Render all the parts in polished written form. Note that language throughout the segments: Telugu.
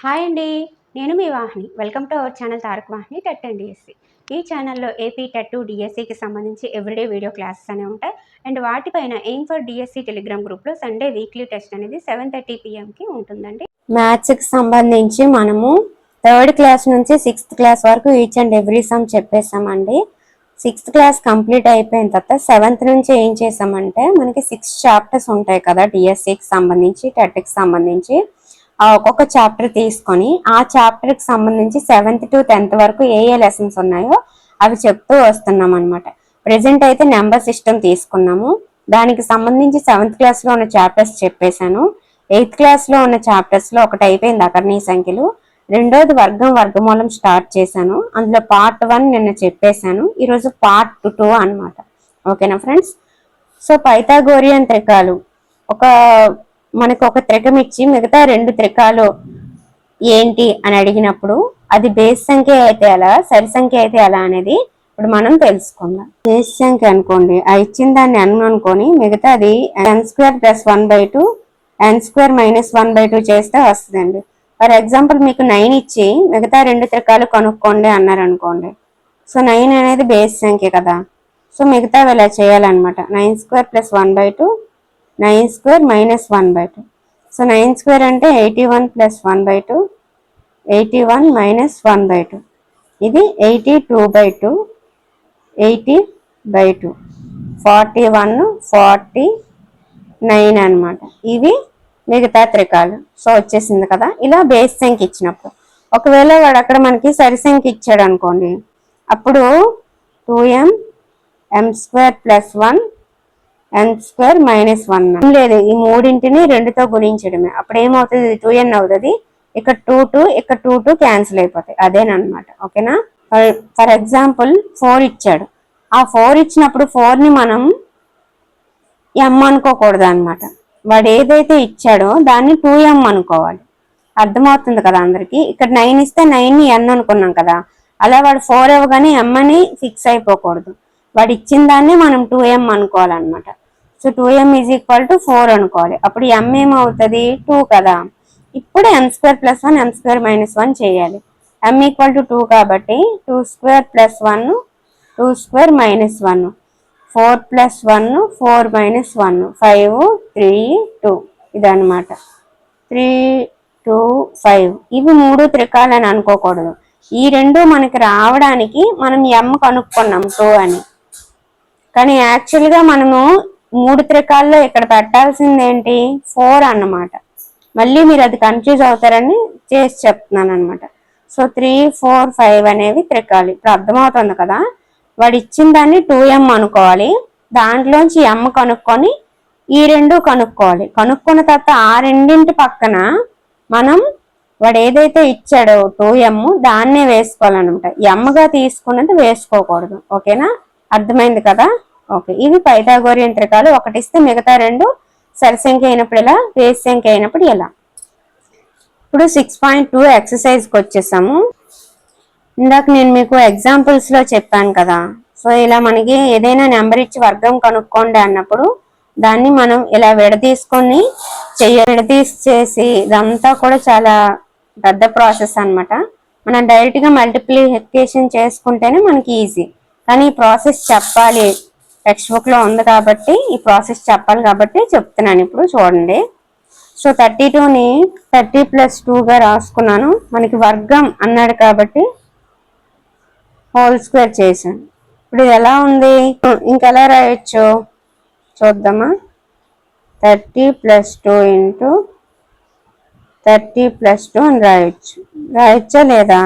హాయ్ అండి. నేను మీ Vahini. Welcome to our channel Tarak Vahini TET and DSC. ఈ ఛానల్‌లో ఏపీ టెట్, డిఎస్సికి సంబంధించి ఎవ్రీడే వీడియో క్లాసెస్ అనేవి ఉంటాయి. అండ్ వాటిపైన ఎయిమ్ ఫర్ డిఎస్సి టెలిగ్రామ్ గ్రూప్‌లో సండే వీక్లీ టెస్ట్ అనేది 7:30 PMకి ఉంటుందండి. మ్యాథ్స్కి సంబంధించి మనము థర్డ్ క్లాస్ నుంచి 6th క్లాస్ వరకు ఈచ్ అండ్ ఎవ్రీ సమ్ చెప్పేసామండి. 6th క్లాస్ కంప్లీట్ అయిపోయిన తర్వాత 7th నుంచి ఏం చేసామంటే మనకి 6 చాప్టర్స్ ఉంటాయి కదా డిఎస్సికి సంబంధించి, టెట్కి సంబంధించి. ఆ ఒక్కొక్క చాప్టర్ తీసుకొని ఆ చాప్టర్కి సంబంధించి 7th to 10th వరకు ఏ లెసన్స్ ఉన్నాయో అవి చెప్తూ వస్తున్నాం అనమాట. ప్రెసెంట్ అయితే నెంబర్ సిస్టమ్ తీసుకున్నాము. దానికి సంబంధించి 7th క్లాస్లో ఉన్న చాప్టర్స్ చెప్పేశాను. 8th క్లాస్లో ఉన్న చాప్టర్స్లో ఒకటి అయిపోయింది అకర్ణీయ సంఖ్యలు, రెండోది వర్గమూలం స్టార్ట్ చేశాను. అందులో పార్ట్ 1 నిన్న చెప్పేశాను. ఈరోజు పార్ట్ 2 అనమాట. ఓకేనా ఫ్రెండ్స్? సో పైథాగోరియన్ త్రికాలు మనకు ఒక త్రికం ఇచ్చి మిగతా 2 త్రికాలు ఏంటి అని అడిగినప్పుడు అది బేస్ సంఖ్య అయితే ఎలా, సరి సంఖ్య అయితే ఎలా అనేది ఇప్పుడు మనం తెలుసుకుందాం. బేస్ సంఖ్య అనుకోండి, ఆ ఇచ్చిన దాన్ని అనుకొని మిగతాది n² + 1/2 n² - 1/2 చేస్తే వస్తుందండి. ఫర్ ఎగ్జాంపుల్ మీకు 9 ఇచ్చి మిగతా 2 త్రికాలు కనుక్కోండి అన్నారు అనుకోండి. సో 9 అనేది బేస్ సంఖ్య కదా. సో మిగతావి ఇలా చేయాలన్నమాట. 9² + 1/2 9² - 1/2. సో 9² అంటే 81 + 1/2 81 - 1/2. ఇది 82/2 80/2 41 49 అనమాట. ఇవి మిగతా త్రికాలు. సో వచ్చేసింది కదా. ఇలా బేస్ సంఖ్య ఇచ్చినప్పుడు ఒకవేళ వాడు అక్కడ మనకి సరి సంఖ్య ఇచ్చాడు అనుకోండి, అప్పుడు 2m m² + 1 n² - 1 లేదు, ఈ మూడింటిని 2తో గుణించడమే. అప్పుడు ఏమవుతుంది? 2n అవుతుంది. ఇక్కడ 2 ఇక్కడ 2 క్యాన్సిల్ అయిపోతాయి. అదేనమాట. ఓకేనా? ఫర్ ఎగ్జాంపుల్ 4 ఇచ్చాడు. ఆ 4 ఇచ్చినప్పుడు 4ని మనం m అనుకోకూడదు అనమాట. వాడు ఏదైతే ఇచ్చాడో దాన్ని 2m అనుకోవాలి. అర్థమవుతుంది కదా అందరికి? ఇక్కడ 9 ఇస్తే 9ని n అనుకున్నాం కదా. అలా వాడు 4 ఇవ్వగానే m అని ఫిక్స్ అయిపోకూడదు. వాడు ఇచ్చిన దాన్ని మనం 2m అనుకోవాలన్నమాట. సో 2m = 4 అనుకోవాలి. అప్పుడు m ఏమవుతుంది? 2 కదా. ఇప్పుడు n² + 1 n² - 1 చేయాలి. m = 2 కాబట్టి 2² + 1 2² - 1 4 + 1 4 - 1 5 3 2 ఇదన్నమాట. 3 2 5 ఇవి 3 త్రికాలని అనుకోకూడదు. ఈ రెండు మనకి రావడానికి మనం m కనుక్కున్నాం 2 అని. కానీ యాక్చువల్గా మనము 3 త్రికాల్లో ఇక్కడ పెట్టాల్సింది ఏంటి? 4 అన్నమాట. మళ్ళీ మీరు అది కన్ఫ్యూజ్ అవుతారని చేసి చెప్తున్నాను అనమాట. సో 3 4 5 అనేవి త్రికాలు. ఇప్పుడు అర్థమవుతుంది కదా. వాడు ఇచ్చిన దాన్ని 2m అనుకోవాలి. దాంట్లోంచి m కనుక్కొని ఈ 2 కనుక్కోవాలి. కనుక్కున్న తర్వాత ఆ రెండింటి పక్కన మనం వాడు ఏదైతే ఇచ్చాడో 2m దాన్నే వేసుకోవాలన్నమాట. mగా తీసుకున్నది వేసుకోకూడదు. ఓకేనా? అర్థమైంది కదా. ఓకే, ఇవి పైథాగోరియన్ త్రికాలు. ఒకటి ఇస్తే మిగతా 2 సరి సంఖ్య అయినప్పుడు ఎలా, బేస్ సంఖ్య అయినప్పుడు ఎలా. ఇప్పుడు 6.2 ఎక్సర్సైజ్కి వచ్చేసాము. ఇందాక నేను మీకు ఎగ్జాంపుల్స్లో చెప్పాను కదా. సో ఇలా మనకి ఏదైనా నెంబర్ ఇచ్చి వర్గం కనుక్కోండి అన్నప్పుడు దాన్ని మనం ఇలా విడదీసుకొని విడదీసేసి ఇదంతా కూడా చాలా పెద్ద ప్రాసెస్ అనమాట. మనం డైరెక్ట్గా మల్టిప్లికేషన్ చేసుకుంటేనే మనకి ఈజీ. కానీ ఈ ప్రాసెస్ చెప్పాలి, టెక్స్ట్ బుక్లో ఉంది కాబట్టి ఈ ప్రాసెస్ చెప్పాలి కాబట్టి చెప్తున్నాను. ఇప్పుడు చూడండి. సో 32ని 30 + 2గా రాసుకున్నాను. మనకి వర్గం అన్నాడు కాబట్టి హోల్ స్క్వేర్ చేశాను. ఇప్పుడు ఇది ఎలా ఉంది? ఇంకెలా రాయొచ్చు చూద్దామా. 30 + 2 × 30 + 2 అని రాయొచ్చా లేదా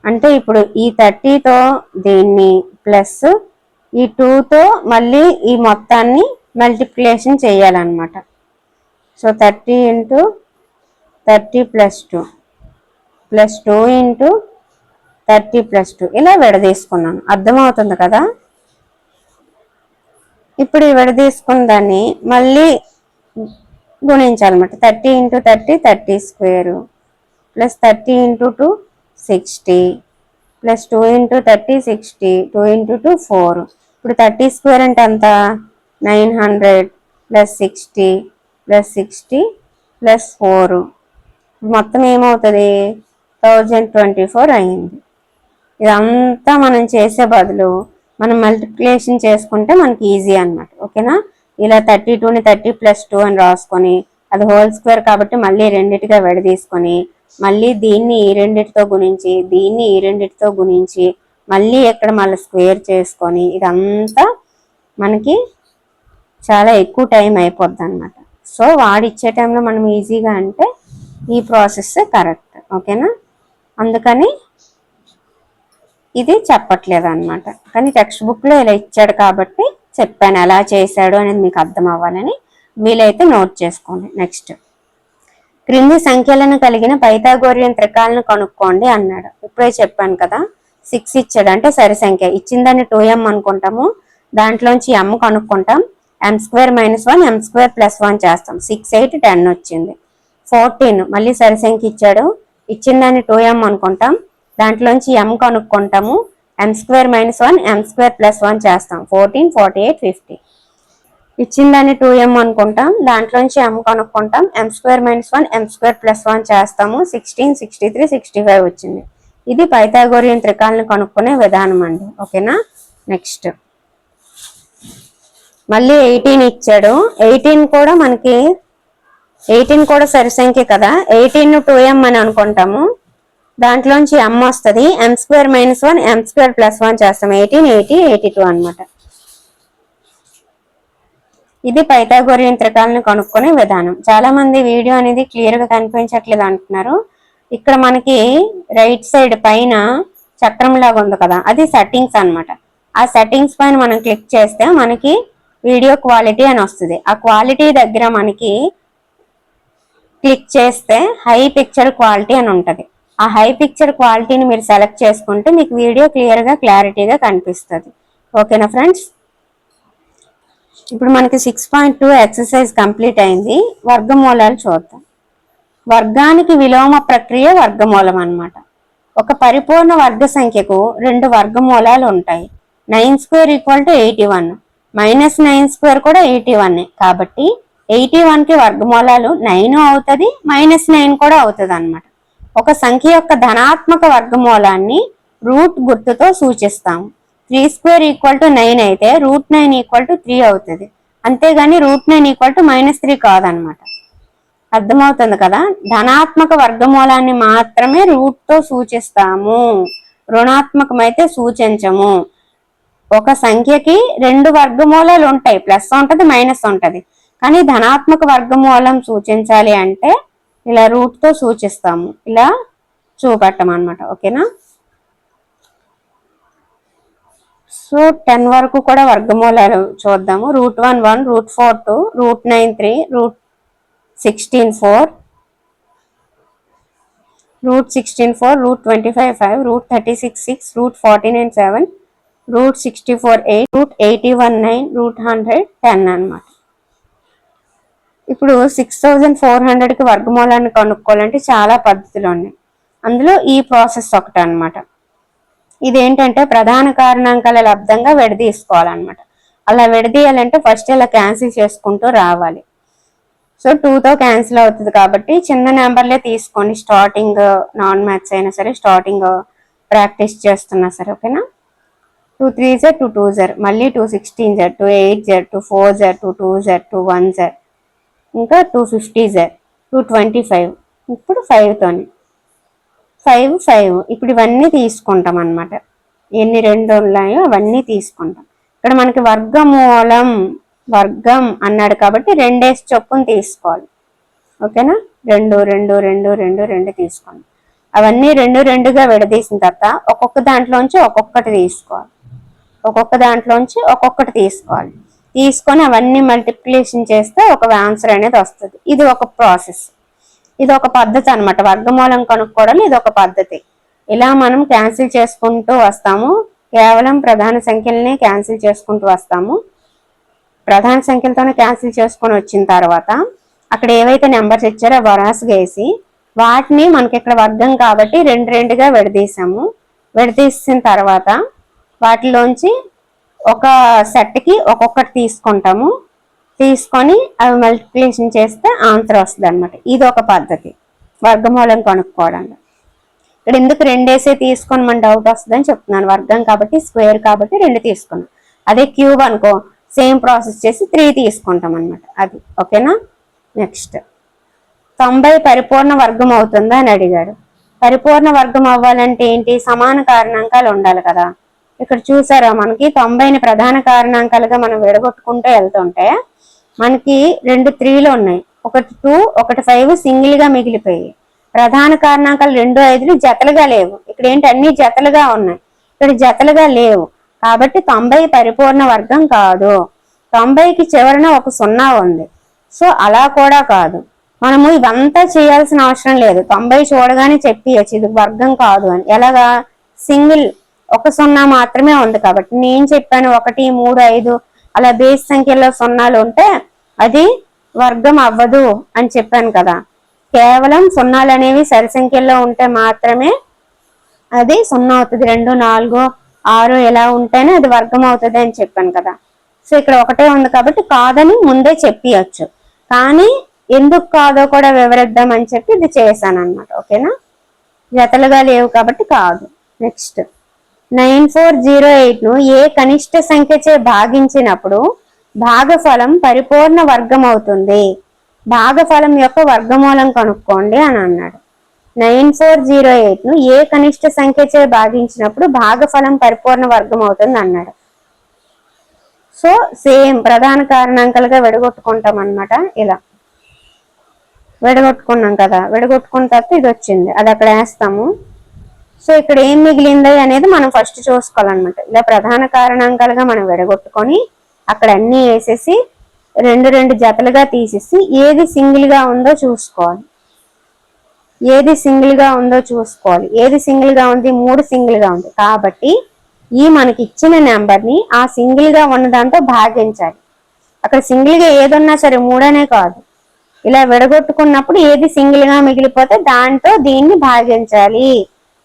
అంటే ఇప్పుడు ఈ 30తో దీన్ని ప్లస్ ఈ 2తో మళ్ళీ ఈ మొత్తాన్ని మల్టిప్లికేషన్ చేయాలన్నమాట. సో 30 × 30 + 2 + 2 × 30 + 2 ఇలా విడదీసుకున్నాను. అర్థమవుతుంది కదా. ఇప్పుడు ఈ విడదీసుకున్న దాన్ని మళ్ళీ గుణించాలన్నమాట. 30 × 30 30² + 30 × 2 60 + 2 × 30 60 2 × 2 4. ఇప్పుడు 30² అంటే ఎంత? 900 + 60 + 60 + 4 మొత్తం ఏమవుతుంది 1024 అయింది. ఇదంతా మనం చేసే బదులు మనం మల్టిప్లికేషన్ చేసుకుంటే మనకి ఈజీ అన్నమాట. ఓకేనా? ఇలా 32ని 30+2 అని రాసుకొని అది హోల్ స్క్వేర్ కాబట్టి మళ్ళీ రెండిటిగా విడదీసుకొని మళ్ళీ దీన్ని ఈ రెండిటితో గుణించి దీన్ని ఈ రెండిటితో గుణించి మళ్ళీ ఇక్కడ మళ్ళీ స్క్వేర్ చేసుకొని ఇదంతా మనకి చాలా ఎక్కువ టైం అయిపోద్ది అనమాట. సో వాడిచ్చే టైంలో మనం ఈజీగా అంటే ఈ ప్రాసెస్ కరెక్ట్. ఓకేనా? అందుకని ఇది చెప్పట్లేదు అనమాట. కానీ టెక్స్ట్ బుక్లో ఇలా ఇచ్చాడు కాబట్టి చెప్పాను ఎలా చేశాడు అనేది మీకు అర్థం అవ్వాలని. వీలైతే నోట్ చేసుకోండి. నెక్స్ట్, క్రింది సంఖ్యలను కలిగిన పైథాగోరియన్ త్రికాలను కనుక్కోండి అన్నాడు. ఇప్పుడే చెప్పాను కదా, 6 ఇచ్చాడు అంటే సరి సంఖ్య. ఇచ్చిన దాన్ని 2m అనుకుంటాము, దాంట్లోంచి m కనుక్కుంటాం. m² - 1 m² + 1 చేస్తాం. 6, 8, 10 వచ్చింది. 14 మళ్ళీ సరి సంఖ్య ఇచ్చాడు, ఇచ్చిన దాన్ని 2m అనుకుంటాం, దాంట్లోంచి m కనుక్కుంటాము. m² - 1 m² + 1 చేస్తాం. 14, 48, 50. ఇచ్చిన దాన్ని 2m అనుకుంటాం, దాంట్లోంచి m కనుక్కుంటాం. m² - 1 m² + 1 చేస్తాము. 16, 63, 65 వచ్చింది. ఇది పైథాగోరియన్ త్రికాలను కనుక్కునే విధానం అండి. ఓకేనా? నెక్స్ట్, మళ్ళీ 18 ఇచ్చాడు. 18 కూడా మనకి 18 కూడా సరి సంఖ్య కదా. 18 2m అని అనుకుంటాము, దాంట్లోంచి m వస్తుంది. m² - 1 m² + 1 చేస్తాం. 18, 80, 82 అనమాట. ఇది పైథాగోరియన్ త్రికాలను కనుక్కునే విధానం. చాలా మంది వీడియో అనేది క్లియర్ గా కనిపించట్లేదు అంటున్నారు. ఇక్కడ మనకి రైట్ సైడ్ పైన చక్రం లాగా ఉంది కదా, అది సెట్టింగ్స్ అన్నమాట. ఆ సెట్టింగ్స్ పైన మనం క్లిక్ చేస్తే మనకి వీడియో క్వాలిటీ అని వస్తుంది. ఆ క్వాలిటీ దగ్గర మనకి క్లిక్ చేస్తే హై పిక్చర్ క్వాలిటీ అని ఉంటుంది. ఆ హై పిక్చర్ క్వాలిటీని మీరు సెలెక్ట్ చేసుకుంటే మీకు వీడియో క్లియర్గా క్లారిటీగా కనిపిస్తుంది. ఓకేనా ఫ్రెండ్స్? ఇప్పుడు మనకి 6.2 ఎక్సర్సైజ్ కంప్లీట్ అయింది. వర్గమూలాలు చూద్దాం. వర్గానికి విలోమ ప్రక్రియ వర్గమూలం అన్నమాట. ఒక పరిపూర్ణ వర్గ సంఖ్యకు 2 వర్గమూలాలు ఉంటాయి. 9² = 81, -9² కూడా 81. కాబట్టి 81కి వర్గమూలాలు 9 అవుతుంది, -9 కూడా అవుతుంది అన్నమాట. ఒక సంఖ్య యొక్క ధనాత్మక వర్గమూలాన్ని రూట్ గుర్తుతో సూచిస్తాము. 3² = 9 అయితే √9 = 3 అవుతుంది. అంతేగాని √9 = -3 కాదనమాట. అర్థమవుతుంది కదా? ధనాత్మక వర్గమూలాన్ని మాత్రమే రూట్తో సూచిస్తాము, రుణాత్మకమైతే సూచించము. ఒక సంఖ్యకి 2 వర్గమూలాలు ఉంటాయి, ప్లస్ ఉంటుంది, మైనస్ ఉంటుంది. కానీ ధనాత్మక వర్గమూలం సూచించాలి అంటే ఇలా రూట్తో సూచిస్తాము, ఇలా చూపెట్టమన్నమాట. ఓకేనా? సో 10 వరకు కూడా వర్గమూలాలు చూద్దాము. √1 1, √4 2, √9 3, √16 4, √16 4, √25 5, √36 6, √49 7, √64 8, √81 9, √100 10 అన్నమాట. ఇప్పుడు 6400కి వర్గమూలాన్ని కనుక్కోవాలంటే చాలా పద్ధతులు ఉన్నాయి. అందులో ఈ ప్రాసెస్ ఒకటి అన్నమాట. ఇదేంటంటే ప్రధాన కారణాంకాల లబ్ధంగా విడదీసుకోవాలన్నమాట. అలా విడదీయాలంటే ఫస్ట్ ఇలా క్యాన్సిల్ చేసుకుంటూ రావాలి. సో 2తో క్యాన్సిల్ అవుతుంది కాబట్టి చిన్న నెంబర్లే తీసుకోండి. స్టార్టింగ్ నాన్ మ్యాథ్స్ అయినా సరే, స్టార్టింగ్ ప్రాక్టీస్ చేస్తున్నా సరే. ఓకేనా? 2 3s 2 2s, మళ్ళీ 2 16s, 2 8s, 2 4s, 2 2s, 2 1s, ఇంకా 2 50s, 2 25. ఇప్పుడు 5తోని 5 5. ఇప్పుడు ఇవన్నీ తీసుకుంటాం అన్నమాట. ఎన్ని 2 ఉన్నాయో అవన్నీ తీసుకుంటాం. ఇక్కడ మనకి వర్గమూలం వర్గం అన్నాడు కాబట్టి 2 చొప్పున తీసుకోవాలి. ఓకేనా? 2 2 2 2 2 తీసుకోండి. అవన్నీ 2 2గా విడదీసిన తర్వాత ఒక్కొక్క దాంట్లోంచి ఒక్కొక్కటి తీసుకోవాలి. ఒక్కొక్క దాంట్లోంచి ఒక్కొక్కటి తీసుకోవాలి. తీసుకొని అవన్నీ మల్టిప్లికేషన్ చేస్తే ఒక ఆన్సర్ అనేది వస్తుంది. ఇది ఒక ప్రాసెస్, ఇది ఒక పద్ధతి అన్నమాట. వర్గమూలం కనుక్కోవడం ఇది ఒక పద్ధతి. ఇలా మనం క్యాన్సిల్ చేసుకుంటూ వస్తాము. కేవలం ప్రధాన సంఖ్యలనే క్యాన్సిల్ చేసుకుంటూ వస్తాము. ప్రధాన సంఖ్యలతోనే క్యాన్సిల్ చేసుకొని వచ్చిన తర్వాత అక్కడ ఏవైతే నెంబర్స్ ఇచ్చారో వరాసుగా వేసి వాటిని మనకి ఇక్కడ వర్గం కాబట్టి 2 2గా విడదీసాము. విడదీసిన తర్వాత వాటిలోంచి ఒక సెట్కి ఒక్కొక్కటి తీసుకుంటాము. తీసుకొని అవి మల్టిప్లికేషన్ చేస్తే ఆన్సర్ వస్తుంది అనమాట. ఇది ఒక పద్ధతి. వర్గమూలం కనుక్కోవడానికి. ఇక్కడ ఎందుకు రెండేసే తీసుకొని మన డౌట్ వస్తుందని చెప్తున్నాను. వర్గం కాబట్టి స్క్వేర్ కాబట్టి 2 తీసుకున్నాం. అదే క్యూబ్ అనుకో సేమ్ ప్రాసెస్ చేసి 3 తీసుకుంటాం అనమాట. అది ఓకేనా. నెక్స్ట్ 90 పరిపూర్ణ వర్గం అవుతుందా అని అడిగాడు. పరిపూర్ణ వర్గం అవ్వాలంటే ఏంటి? సమాన కారణాంకాలు ఉండాలి కదా. ఇక్కడ చూసారా మనకి 90ని ప్రధాన కారణాంకాలుగా మనం విడగొట్టుకుంటూ వెళ్తుంటే మనకి 2 3లు ఉన్నాయి, ఒకటి 2 ఒకటి 5 సింగిల్ గా మిగిలిపోయాయి. ప్రధాన కారణాంకాలు 2 5లు జతలుగా లేవు. ఇక్కడ ఏంటి అన్ని జతలుగా ఉన్నాయి, ఇక్కడ జతలుగా లేవు కాబట్టి 90 పరిపూర్ణ వర్గం కాదు. 90కి చివరన ఒక 0 ఉంది, సో అలా కూడా కాదు. మనము ఇదంతా చేయాల్సిన అవసరం లేదు. 90 చూడగానే చెప్పియచ్చు ఇది వర్గం కాదు అని. ఎలాగా? సింగిల్ ఒక 0 మాత్రమే ఉంది కాబట్టి. నేను చెప్పాను 1 3 5 అలా బేస్ సంఖ్యలో 0లు ఉంటే అది వర్గం అవ్వదు అని చెప్పాను కదా. కేవలం 0లు అనేవి సరి సంఖ్యల్లో ఉంటే మాత్రమే అది 0 అవుతుంది. 2 4 6 ఇలా ఉంటేనే అది వర్గం అవుతుంది అని చెప్పాను కదా. సో ఇక్కడ ఒకటే ఉంది కాబట్టి కాదని ముందే చెప్పియచ్చు. కానీ ఎందుకు కాదో కూడా వివరిద్దాం అని చెప్పి ఇది చేశాను అనమాట. ఓకేనా. జతలుగా లేవు కాబట్టి కాదు. నెక్స్ట్ 9408ను ఏ కనిష్ట సంఖ్యచే భాగించినప్పుడు భాగఫలం పరిపూర్ణ వర్గం అవుతుంది. భాగఫలం యొక్క వర్గమూలం కనుక్కోండి అని అన్నాడు. 9408ను ఏ కనిష్ట సంఖ్యచే భాగించినప్పుడు భాగఫలం పరిపూర్ణ వర్గం అవుతుంది అన్నాడు. సో సేమ్ ప్రధాన కారణాంకాలుగా విడగొట్టుకుంటాం అనమాట. ఇలా విడగొట్టుకున్నాం కదా, విడగొట్టుకున్న తర్వాత ఇది వచ్చింది, అది అక్కడ వేస్తాము. సో ఇక్కడ ఏం మిగిలింది అనేది మనం ఫస్ట్ చూసుకోవాలన్నమాట. ఇలా ప్రధాన కారణాంకాలుగా మనం విడగొట్టుకొని అక్కడ అన్ని వేసేసి 2 జతలుగా తీసేసి ఏది సింగిల్ గా ఉందో చూసుకోవాలి. ఏది సింగిల్ గా ఉందో చూసుకోవాలి. ఏది సింగిల్ గా ఉంది? 3 సింగిల్ గా ఉంది కాబట్టి ఈ మనకి ఇచ్చిన నెంబర్ ని ఆ సింగిల్ గా ఉన్న దాంతో భాగించాలి. అక్కడ సింగిల్ గా ఏదున్నా సరే 3 అనే కాదు, ఇలా విడగొట్టుకున్నప్పుడు ఏది సింగిల్ గా మిగిలిపోతే దాంతో దీన్ని భాగించాలి.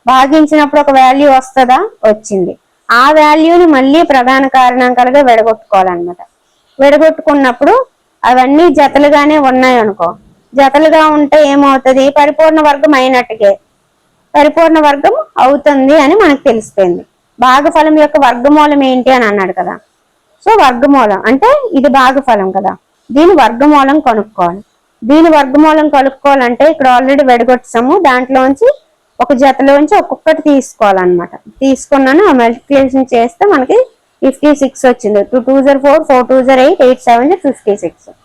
భాగించినప్పుడు ఒక వాల్యూ వస్తుందా? వచ్చింది. ఆ వాల్యూని మళ్ళీ ప్రధాన కారణాంకాలుగా విడగొట్టుకోవాలన్నమాట. విడగొట్టుకున్నప్పుడు అవన్నీ జతలుగానే ఉన్నాయి అనుకో, జతలుగా ఉంటే ఏమవుతుంది? పరిపూర్ణ వర్గం అయినట్టుగా పరిపూర్ణ వర్గం అవుతుంది అని మనకు తెలిసిపోయింది. భాగఫలం యొక్క వర్గమూలం ఏంటి అని అన్నాడు కదా. సో వర్గమూలం అంటే ఇది భాగఫలం కదా, దీని వర్గమూలం కనుక్కోవాలి. దీని వర్గమూలం కనుక్కోవాలంటే ఇక్కడ ఆల్రెడీ విడగొట్టాము, దాంట్లోంచి ఒక జతలోంచి ఒక్కొక్కటి తీసుకోవాలన్నమాట. తీసుకున్నాను, ఆ మల్టిప్లికేషన్ చేస్తే మనకి 56 వచ్చింది. 2 2s are 4, 4 2s are 8, 8 7s are 56.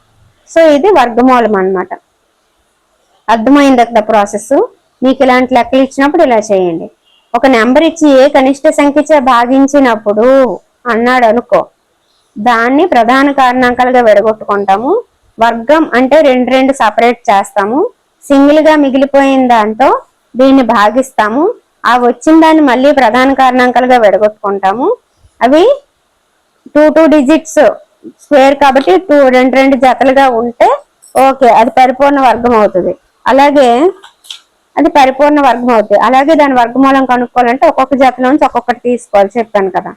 So ఇది వర్గమూలం అన్నమాట. అర్థమైంది కదా ప్రాసెస్. మీకు ఇలాంటి లెక్కలు ఇచ్చినప్పుడు ఇలా చేయండి. ఒక నెంబర్ ఇచ్చి ఏ కనిష్ట సంఖ్యచే భాగించినప్పుడు అన్నాడు అనుకో, దాన్ని ప్రధాన కారణాంకాలుగా విడగొట్టుకుంటాము. వర్గం అంటే 2 సపరేట్ చేస్తాము. సింగిల్ గా మిగిలిపోయిన దాంతో దీన్ని భాగిస్తాము. ఆ వచ్చిన దాన్ని మళ్ళీ ప్రధాన కారణాంకాలుగా విడగొట్టుకుంటాము. అవి 2 డిజిట్స్ స్క్వేర్ కాబట్టి 2 జతలుగా ఉంటే ఓకే, అది పరిపూర్ణ వర్గం అవుతుంది. అలాగే అది పరిపూర్ణ వర్గం అవుతుంది. అలాగే దాని వర్గమూలం కనుక్కోవాలంటే ఒక్కొక్క జతలోంచి ఒక్కొక్కటి తీసుకోవాలి, చెప్పాను కదా.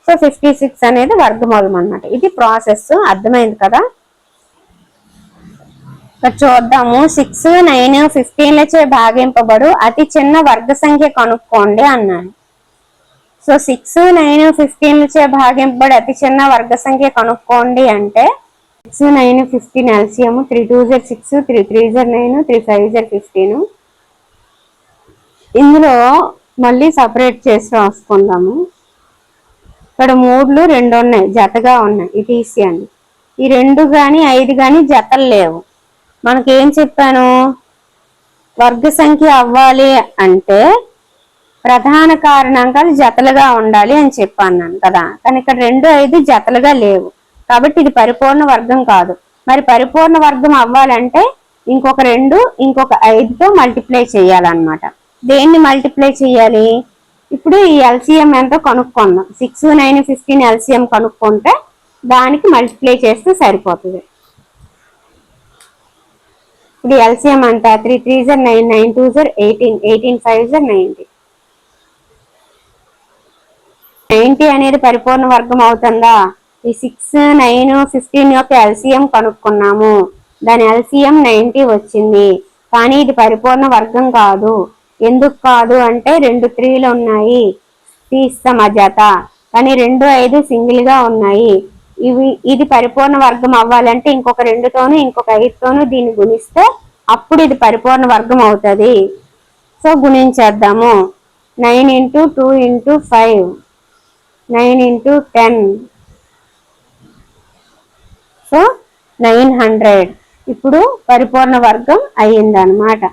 సో 56 అనేది వర్గమూలం అన్నమాట. ఇది ప్రాసెస్. అర్థమైంది కదా. ఇక్కడ చూద్దాము. 6 9 15లచే భాగింపబడు అతి చిన్న వర్గ సంఖ్య కనుక్కోండి అన్నాను. సో 6 9 15లచే భాగింపబడి అతి చిన్న వర్గ సంఖ్య కనుక్కోండి అంటే 6 9 15 LCM 3 2s are 6, 3 3s are 9, 3 5s are 15. ఇందులో మళ్ళీ సపరేట్ చేసి రాసుకుందాము. ఇక్కడ 3లు 2 ఉన్నాయి, జతగా ఉన్నాయి, ఇది తీసేయండి. ఈ 2 కానీ 5 కానీ జతలు లేవు. మనకేం చెప్పాను? వర్గ సంఖ్య అవ్వాలి అంటే ప్రధాన కారణాంకాలు జతలుగా ఉండాలి అని చెప్పాను కదా. కానీ ఇక్కడ 2 5 జతలుగా లేవు కాబట్టి ఇది పరిపూర్ణ వర్గం కాదు. మరి పరిపూర్ణ వర్గం అవ్వాలంటే ఇంకొక 2 ఇంకొక 5తో మల్టిప్లై చేయాలన్నమాట. దేన్ని మల్టిప్లై చేయాలి? ఇప్పుడు ఈ ఎల్సిఎం ఎంతో కనుక్కుందాం. 6 9 15 ఎల్సిఎం కనుక్కుంటే దానికి మల్టిప్లై చేస్తే సరిపోతుంది. ఇప్పుడు ఎల్సిఎం అంతా 3 3s are 9, 9 2s are 18, 18 5s are 90. 90 అనేది పరిపూర్ణ వర్గం అవుతుందా? ఈ 6 9 15 యొక్క ఎల్సిఎం కనుక్కున్నాము, దాని ఎల్సిఎం 90 వచ్చింది. కానీ ఇది పరిపూర్ణ వర్గం కాదు. ఎందుకు కాదు అంటే 2 3లు ఉన్నాయి, తీస్తాం ఆ జత. కానీ 2 5 సింగిల్ గా ఉన్నాయి. ఇది పరిపూర్ణ వర్గం అవ్వాలంటే ఇంకొక 2తోనూ ఇంకొక 5తోనూ దీన్ని గుణిస్తే అప్పుడు ఇది పరిపూర్ణ వర్గం అవుతుంది. సో గుణించేద్దాము. 9 × 2 × 5, 9 × 10, సో 900. ఇప్పుడు పరిపూర్ణ వర్గం అయ్యిందనమాట.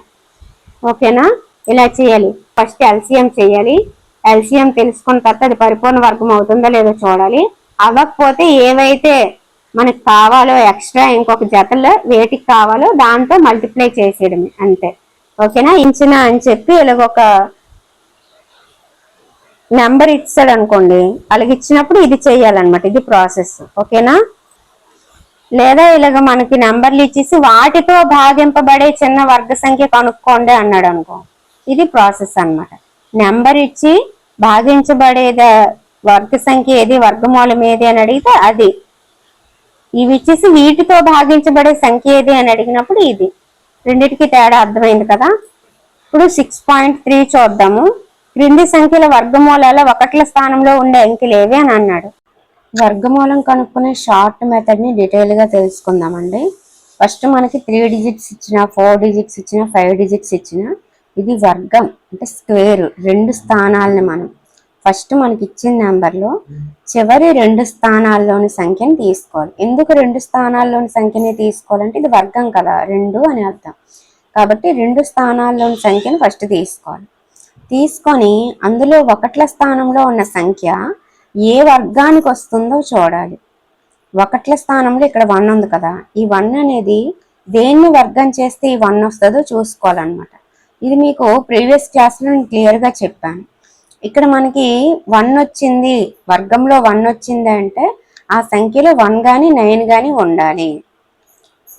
ఓకేనా? ఇలా చేయాలి. ఫస్ట్ ఎల్సిఎం చేయాలి. ఎల్సిఎం తెలుసుకున్న తర్వాత అది పరిపూర్ణ వర్గం అవుతుందో లేదో చూడాలి. అవ్వకపోతే ఏవైతే మనకు కావాలో ఎక్స్ట్రా ఇంకొక జతలో వేటికి కావాలో దాంతో మల్టిప్లై చేసేయడమే అంతే. ఓకేనా? ఇంచిన అని చెప్పి ఇలాగొక నెంబర్ ఇచ్చాడు అనుకోండి, అలాగ ఇచ్చినప్పుడు ఇది చేయాలన్నమాట. ఇది ప్రాసెస్. ఓకేనా? లేదా ఇలాగ మనకి నెంబర్లు ఇచ్చేసి వాటితో భాగింపబడే చిన్న వర్గ సంఖ్య కనుక్కోండి అన్నాడు అనుకో, ఇది ప్రాసెస్ అన్నమాట. నెంబర్ ఇచ్చి భాగించబడేది వర్గ సంఖ్య ఏది, వర్గమూలం ఏది అని అడిగితే అది. ఇవి ఇచ్చేసి వీటితో భాగించబడే సంఖ్య ఏది అని అడిగినప్పుడు ఇది. రెండిటికి తేడా అర్థమైంది కదా? ఇప్పుడు 6.3 చూద్దాము. క్రింది సంఖ్యల వర్గమూలాల 1ల స్థానంలో ఉండే అంకెలు ఏవి అని అన్నాడు. వర్గమూలం కనుక్కునే షార్ట్ మెథడ్ ని డీటెయిల్ గా తెలుసుకుందామండి. ఫస్ట్ మనకి 3 డిజిట్స్ ఇచ్చిన, 4 డిజిట్స్ ఇచ్చిన, 5 డిజిట్స్ ఇచ్చిన, ఇది వర్గం అంటే స్క్వేర్. 2 స్థానాలని మనం ఫస్ట్ మనకి ఇచ్చిన నెంబర్లో చివరి 2 స్థానాల్లోని సంఖ్యని తీసుకోవాలి. ఎందుకు 2 స్థానాల్లోని సంఖ్యని తీసుకోవాలంటే ఇది వర్గం కదా, 2 అని అర్థం. కాబట్టి 2 స్థానాల్లోని సంఖ్యను ఫస్ట్ తీసుకోవాలి. తీసుకొని అందులో 1ల స్థానంలో ఉన్న సంఖ్య ఏ వర్గానికి వస్తుందో చూడాలి. 1ల స్థానంలో ఇక్కడ 1 ఉంది కదా, ఈ 1 అనేది దేన్ని వర్గం చేస్తే ఈ 1 వస్తుందో చూసుకోవాలన్నమాట. ఇది మీకు ప్రీవియస్ క్లాస్లో నేను క్లియర్గా చెప్పాను. ఇక్కడ మనకి 1 వచ్చింది, వర్గంలో 1 వచ్చింది అంటే ఆ సంఖ్యలో 1 కానీ 9 కానీ ఉండాలి.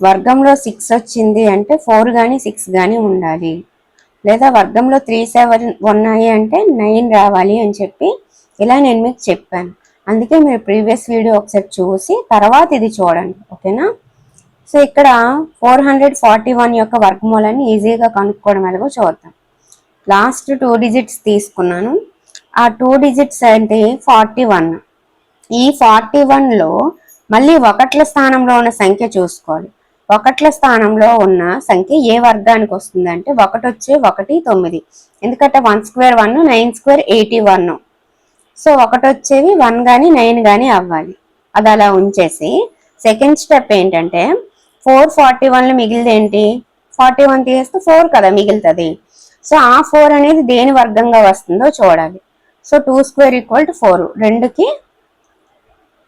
వర్గంలో 6 వచ్చింది అంటే 4 కానీ 6 కానీ ఉండాలి. లేదా వర్గంలో 3 7 ఉన్నాయి అంటే 9 రావాలి అని చెప్పి ఇలా నేను మీకు చెప్పాను. అందుకే మీరు ప్రీవియస్ వీడియో ఒకసారి చూసి తర్వాత ఇది చూడండి. ఓకేనా? సో ఇక్కడ 441 యొక్క వర్గమూలాన్ని ఈజీగా కనుక్కోవడం ఎలాగో చూద్దాం. లాస్ట్ 2 డిజిట్స్ తీసుకున్నాను. ఆ 2 డిజిట్స్ అంటే 41. ఈ 41లో మళ్ళీ 1ల స్థానంలో ఉన్న సంఖ్య చూసుకోవాలి. 1ల స్థానంలో ఉన్న సంఖ్య ఏ వర్గానికి వస్తుంది అంటే 1 వచ్చే 1 9. ఎందుకంటే 1 స్క్వేర్ 1, 9 స్క్వేర్ 81. సో 1 వచ్చేవి 1 కానీ 9 కానీ అవ్వాలి. అది అలా ఉంచేసి సెకండ్ స్టెప్ ఏంటంటే 441లో మిగిలింది ఏంటి, 41 తీస్తే 4 కదా మిగులుతుంది. సో ఆ 4 అనేది దేని వర్గంగా వస్తుందో చూడాలి. సో 2 స్క్వేర్ = 4, 2కి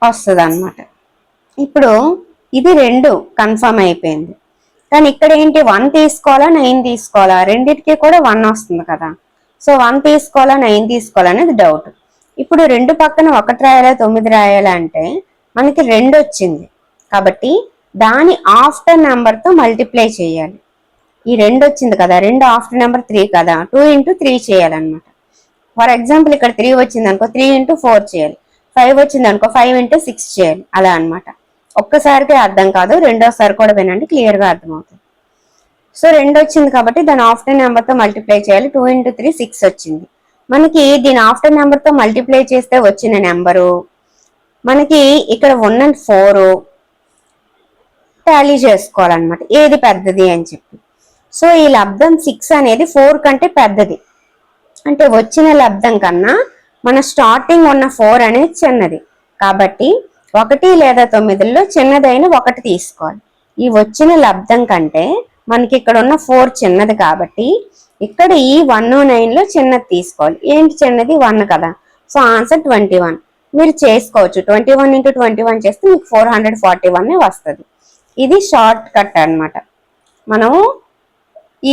వస్తుంది అన్నమాట. ఇప్పుడు ఇది 2 కన్ఫర్మ్ అయిపోయింది. కానీ ఇక్కడ ఏంటి, 1 తీసుకోవాలా 9 తీసుకోవాలా, రెండింటికి కూడా 1 వస్తుంది కదా. సో 1 తీసుకోవాలా 9 తీసుకోవాలా అనేది డౌట్. ఇప్పుడు 2 పక్కన 1 రాయాలా 9 రాయాలా అంటే మనకి 2 వచ్చింది కాబట్టి దాని ఆఫ్టర్ నెంబర్తో మల్టిప్లై చేయాలి. ఈ 2 వచ్చింది కదా, 2 ఆఫ్టర్ నెంబర్ 3 కదా, 2 × 3 చేయాలన్నమాట. ఫర్ ఎగ్జాంపుల్ ఇక్కడ 3 వచ్చింది అనుకో, 3 × 4 చేయాలి. 5 వచ్చింది అనుకో, 5 × 6 చేయాలి. అలా అన్నమాట. ఒక్కసారికే అర్థం కాదు, రెండోసారి కూడా వినండి, క్లియర్గా అర్థమవుతుంది. సో 2 వచ్చింది కాబట్టి దాని ఆఫ్టర్ నెంబర్తో మల్టిప్లై చేయాలి. 2 × 3 6 వచ్చింది. మనకి దీని ఆఫ్టర్ నెంబర్తో మల్టిప్లై చేస్తే వచ్చిన నెంబరు మనకి ఇక్కడ ఉన్న 4 టాలీ చేసుకోవాలన్నమాట, ఏది పెద్దది అని చెప్పి. సో ఈ లబ్ధం 6 అనేది 4 కంటే పెద్దది. అంటే వచ్చిన లబ్ధం కన్నా మన స్టార్టింగ్ ఉన్న 4 అనేది చిన్నది. కాబట్టి 1 లేదా 9లో చిన్నదైన 1 తీసుకోవాలి. ఈ వచ్చిన లబ్ధం కంటే మనకి ఇక్కడ ఉన్న 4 చిన్నది కాబట్టి ఇక్కడ ఈ 1 9లో చిన్నది తీసుకోవాలి. ఏంటి చిన్నది, 1 కదా. So answer 21. మీరు చేసుకోవచ్చు. 21 × 21 చేస్తే మీకు 441 వస్తుంది. ఇది షార్ట్ కట్ అన్నమాట. మనము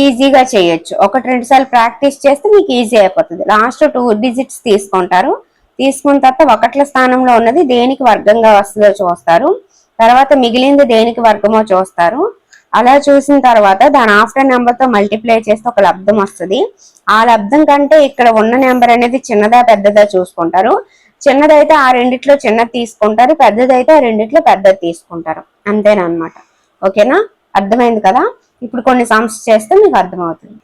ఈజీగా చేయొచ్చు. 1-2 సార్లు ప్రాక్టీస్ చేస్తే మీకు ఈజీ అయిపోతుంది. లాస్ట్ 2 డిజిట్స్ తీసుకుంటారు. తీసుకున్న తర్వాత 1ల స్థానంలో ఉన్నది దేనికి వర్గంగా వస్తుందో చూస్తారు. తర్వాత మిగిలింది దేనికి వర్గమో చూస్తారు. అలా చూసిన తర్వాత దాని ఆఫ్టర్ నెంబర్తో మల్టిప్లై చేస్తే ఒక లబ్ధం వస్తుంది. ఆ లబ్ధం కంటే ఇక్కడ ఉన్న నెంబర్ అనేది చిన్నదా పెద్దదా చూసుకుంటారు. చిన్నదైతే ఆ రెండిట్లో చిన్నది తీసుకుంటారు, పెద్దదైతే ఆ రెండిట్లో పెద్దది తీసుకుంటారు. అంతేనమాట. ఓకేనా? అర్థమైంది కదా? ఇప్పుడు కొన్ని సమ్స్ చేస్తే మీకు అర్థమవుతుంది.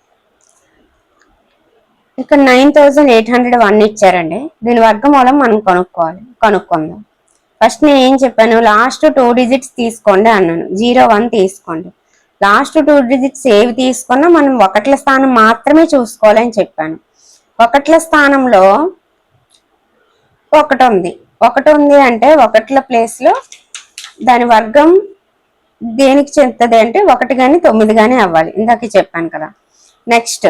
ఇక్కడ 9801 ఇచ్చారండి. దీని వర్గమూలం మనం కనుక్కుందాం. ఫస్ట్ నేను ఏం చెప్పాను, లాస్ట్ 2 డిజిట్స్ తీసుకోండి అన్నాను. 01 తీసుకోండి. లాస్ట్ 2 డిజిట్స్ ఏవి తీసుకున్నా మనం ఒకట్ల స్థానం మాత్రమే చూసుకోవాలని చెప్పాను. ఒకట్ల స్థానంలో ఒకటి ఉంది అంటే ఒకట్ల ప్లేస్ లో దాని వర్గం దేనికి చెందుతుంది అంటే 1 కానీ 9 కానీ అవ్వాలి. ఇందాక చెప్పాను కదా. నెక్స్ట్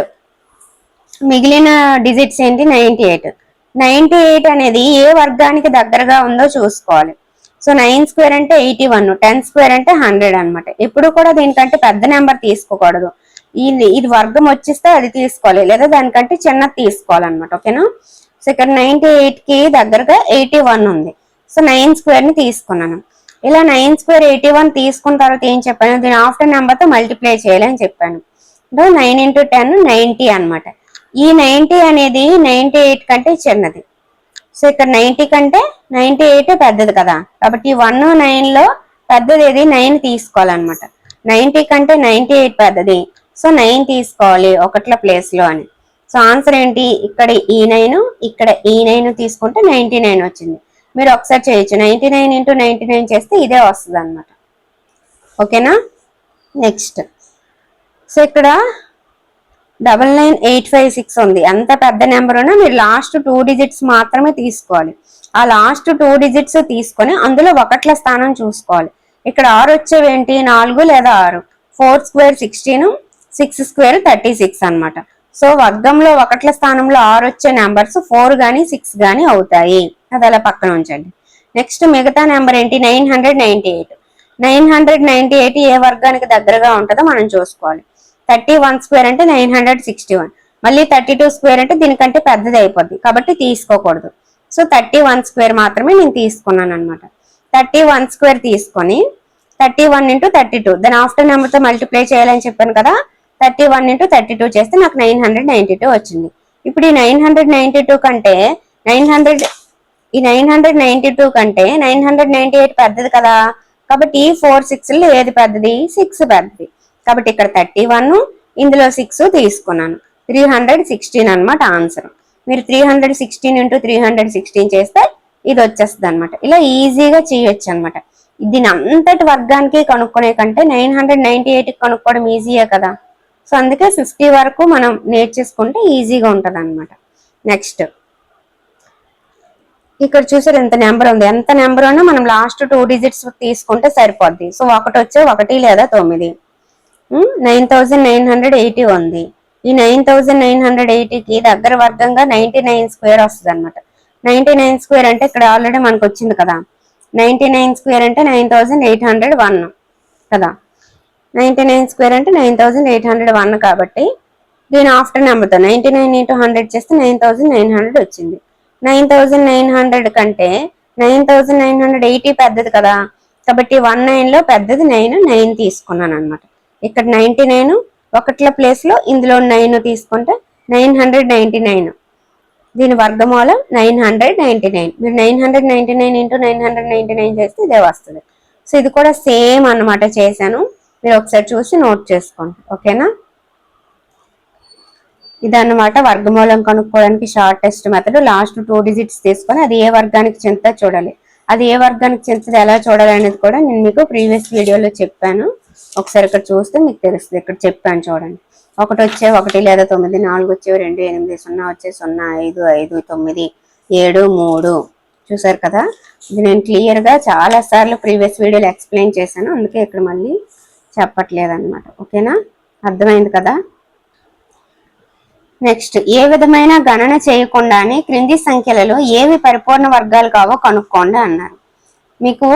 మిగిలిన డిజిట్స్ ఏంటి, 98. 98 అనేది ఏ వర్గానికి దగ్గరగా ఉందో చూసుకోవాలి. సో 9 స్క్వేర్ అంటే 81, 10 స్క్వేర్ అంటే 100 అనమాట. ఎప్పుడు కూడా దీనికంటే పెద్ద నెంబర్ తీసుకోకూడదు. ఇది వర్గం వచ్చిస్తే అది తీసుకోవాలి, లేదా దానికంటే చిన్నది తీసుకోవాలన్నమాట. ఓకేనా. సో ఇక్కడ 98 కి దగ్గరగా 81 ఉంది. సో 9 స్క్వేర్ ని తీసుకున్నాను. ఇలా 9 స్క్వేర్ 81 తీసుకున్న తర్వాత ఏం చెప్పాను, దీని ఆఫ్టర్ నెంబర్ తో మల్టిప్లై చేయాలని చెప్పాను. 9 × 10 90 అనమాట. ఈ 90 అనేది 98 కంటే చిన్నది. సో ఇక్కడ 90 కంటే 98 పెద్దది కదా, కాబట్టి 1 9 లో పెద్దది ఏది, 9 తీసుకోవాలన్నమాట. 90 కంటే 98 పెద్దది, సో 9 తీసుకోవాలి ఒకట్ల ప్లేస్ లో అని. సో ఆన్సర్ ఏంటి, ఇక్కడ ఈ 9 ఇక్కడ ఈ 9 తీసుకుంటే 99 వచ్చింది. మీరు ఒకసారి చేయొచ్చు, 99 × 99 చేస్తే ఇదే వస్తుంది అనమాట. ఓకేనా. నెక్స్ట్ సో ఇక్కడ 99856 ఉంది. అంత పెద్ద నెంబర్ ఉన్నా మీరు లాస్ట్ 2 డిజిట్స్ మాత్రమే తీసుకోవాలి. ఆ లాస్ట్ 2 డిజిట్స్ తీసుకొని అందులో ఒకట్ల స్థానం చూసుకోవాలి. ఇక్కడ 6 వచ్చేవి ఏంటి, 4 లేదా 6. 4 స్క్వేర్ 16, 6 స్క్వేర్ 36 అనమాట. సో వర్గంలో ఒకట్ల స్థానంలో 6 వచ్చే నెంబర్స్ 4 కానీ 6 కానీ అవుతాయి. అది అలా పక్కన ఉంచండి. నెక్స్ట్ మిగతా నెంబర్ ఏంటి, 998. 998 ఏ వర్గానికి దగ్గరగా ఉంటుందో మనం చూసుకోవాలి. 31 స్క్వేర్ అంటే 961. మళ్ళీ 32 స్క్వేర్ అంటే దీనికంటే పెద్దది అయిపోద్ది, కాబట్టి తీసుకోకూడదు. సో 31 స్క్వేర్ మాత్రమే నేను తీసుకున్నాను అనమాట. 31 స్క్వేర్ తీసుకొని 31 × 32 దాని ఆఫ్టర్ నెంబర్ తో మల్టిప్లై చేయాలని చెప్పాను కదా. 31 × 32 చేస్తే నాకు 992 వచ్చింది. ఇప్పుడు ఈ 992 కంటే 992 కంటే 998 పెద్దది కదా, కాబట్టి 4 6 ఏది పెద్దది, 6 పెద్దది. కాబట్టి ఇక్కడ 31, ఇందులో 6 తీసుకున్నాను. 316 అనమాట ఆన్సర్. మీరు 316 × 316 చేస్తే ఇది వచ్చేస్తుంది అనమాట. ఇలా ఈజీగా చేయొచ్చు అనమాట. దీని అంతటి వర్గానికి కనుక్కునే కంటే 998 కనుక్కోవడం ఈజీయే కదా. సో అందుకే 50 వరకు మనం నేర్చేసుకుంటే ఈజీగా ఉంటుంది అనమాట. నెక్స్ట్ ఇక్కడ చూసారు ఎంత నెంబర్ ఉంది. ఎంత నెంబర్ ఉన్నా మనం లాస్ట్ 2 డిజిట్స్ తీసుకుంటే సరిపోద్ది. సో 1 వచ్చే 1 లేదా 9. 9980 ఉంది. ఈ 9980 కి దగ్గర వర్గంగా 99 స్క్వేర్ వస్తుంది అనమాట. 99 స్క్వేర్ అంటే ఇక్కడ ఆల్రెడీ మనకు వచ్చింది కదా. 99 స్క్వేర్ అంటే 9801 కదా. 99 స్క్వేర్ అంటే 9801 కాబట్టి దీని ఆఫ్టర్ నెంబర్తో 99 × 100 చేస్తే 9900 వచ్చింది. 9900 కంటే 9980 పెద్దది కదా, కాబట్టి 19 లో పెద్దది 9 తీసుకున్నాను అనమాట. ఇక్కడ 99 ఒకట్ల ప్లేస్ లో ఇందులో 9 తీసుకుంటే 999. దీని వర్గమూలం 999. మీరు 999 × 999 చేస్తే ఇదే వస్తుంది. సో ఇది కూడా సేమ్ అన్నమాట చేశాను. మీరు ఒకసారి చూసి నోట్ చేసుకోండి. ఓకేనా. ఇదన్నమాట వర్గమూలం కనుక్కోవడానికి షార్టెస్ట్ మెథడ్. లాస్ట్ 2 డిజిట్స్ తీసుకొని అది ఏ వర్గానికి చెందుతుందో చూడాలి. అది ఏ వర్గానికి చెందుతుందో ఎలా చూడాలి అనేది కూడా నేను మీకు ప్రీవియస్ వీడియోలో చెప్పాను. ఒకసారి ఇక్కడ చూస్తే మీకు తెలుస్తుంది. ఇక్కడ చెప్పాను చూడండి. 1 వచ్చే 1 లేదా 9, 4 వచ్చేవి 2, 8, 0 వచ్చే 0, 5, 5, 9, 7, 3. చూసారు కదా. ఇది నేను క్లియర్ గా చాలా సార్లు ప్రీవియస్ వీడియోలో ఎక్స్ప్లెయిన్ చేశాను, అందుకే ఇక్కడ మళ్ళీ చెప్పట్లేదు అనమాట. ఓకేనా, అర్థమైంది కదా. నెక్స్ట్ ఏ విధమైన గణన చేయకుండానే క్రింది సంఖ్యలలో ఏవి పరిపూర్ణ వర్గాలు కావో కనుక్కోండి అన్నారు. మీకు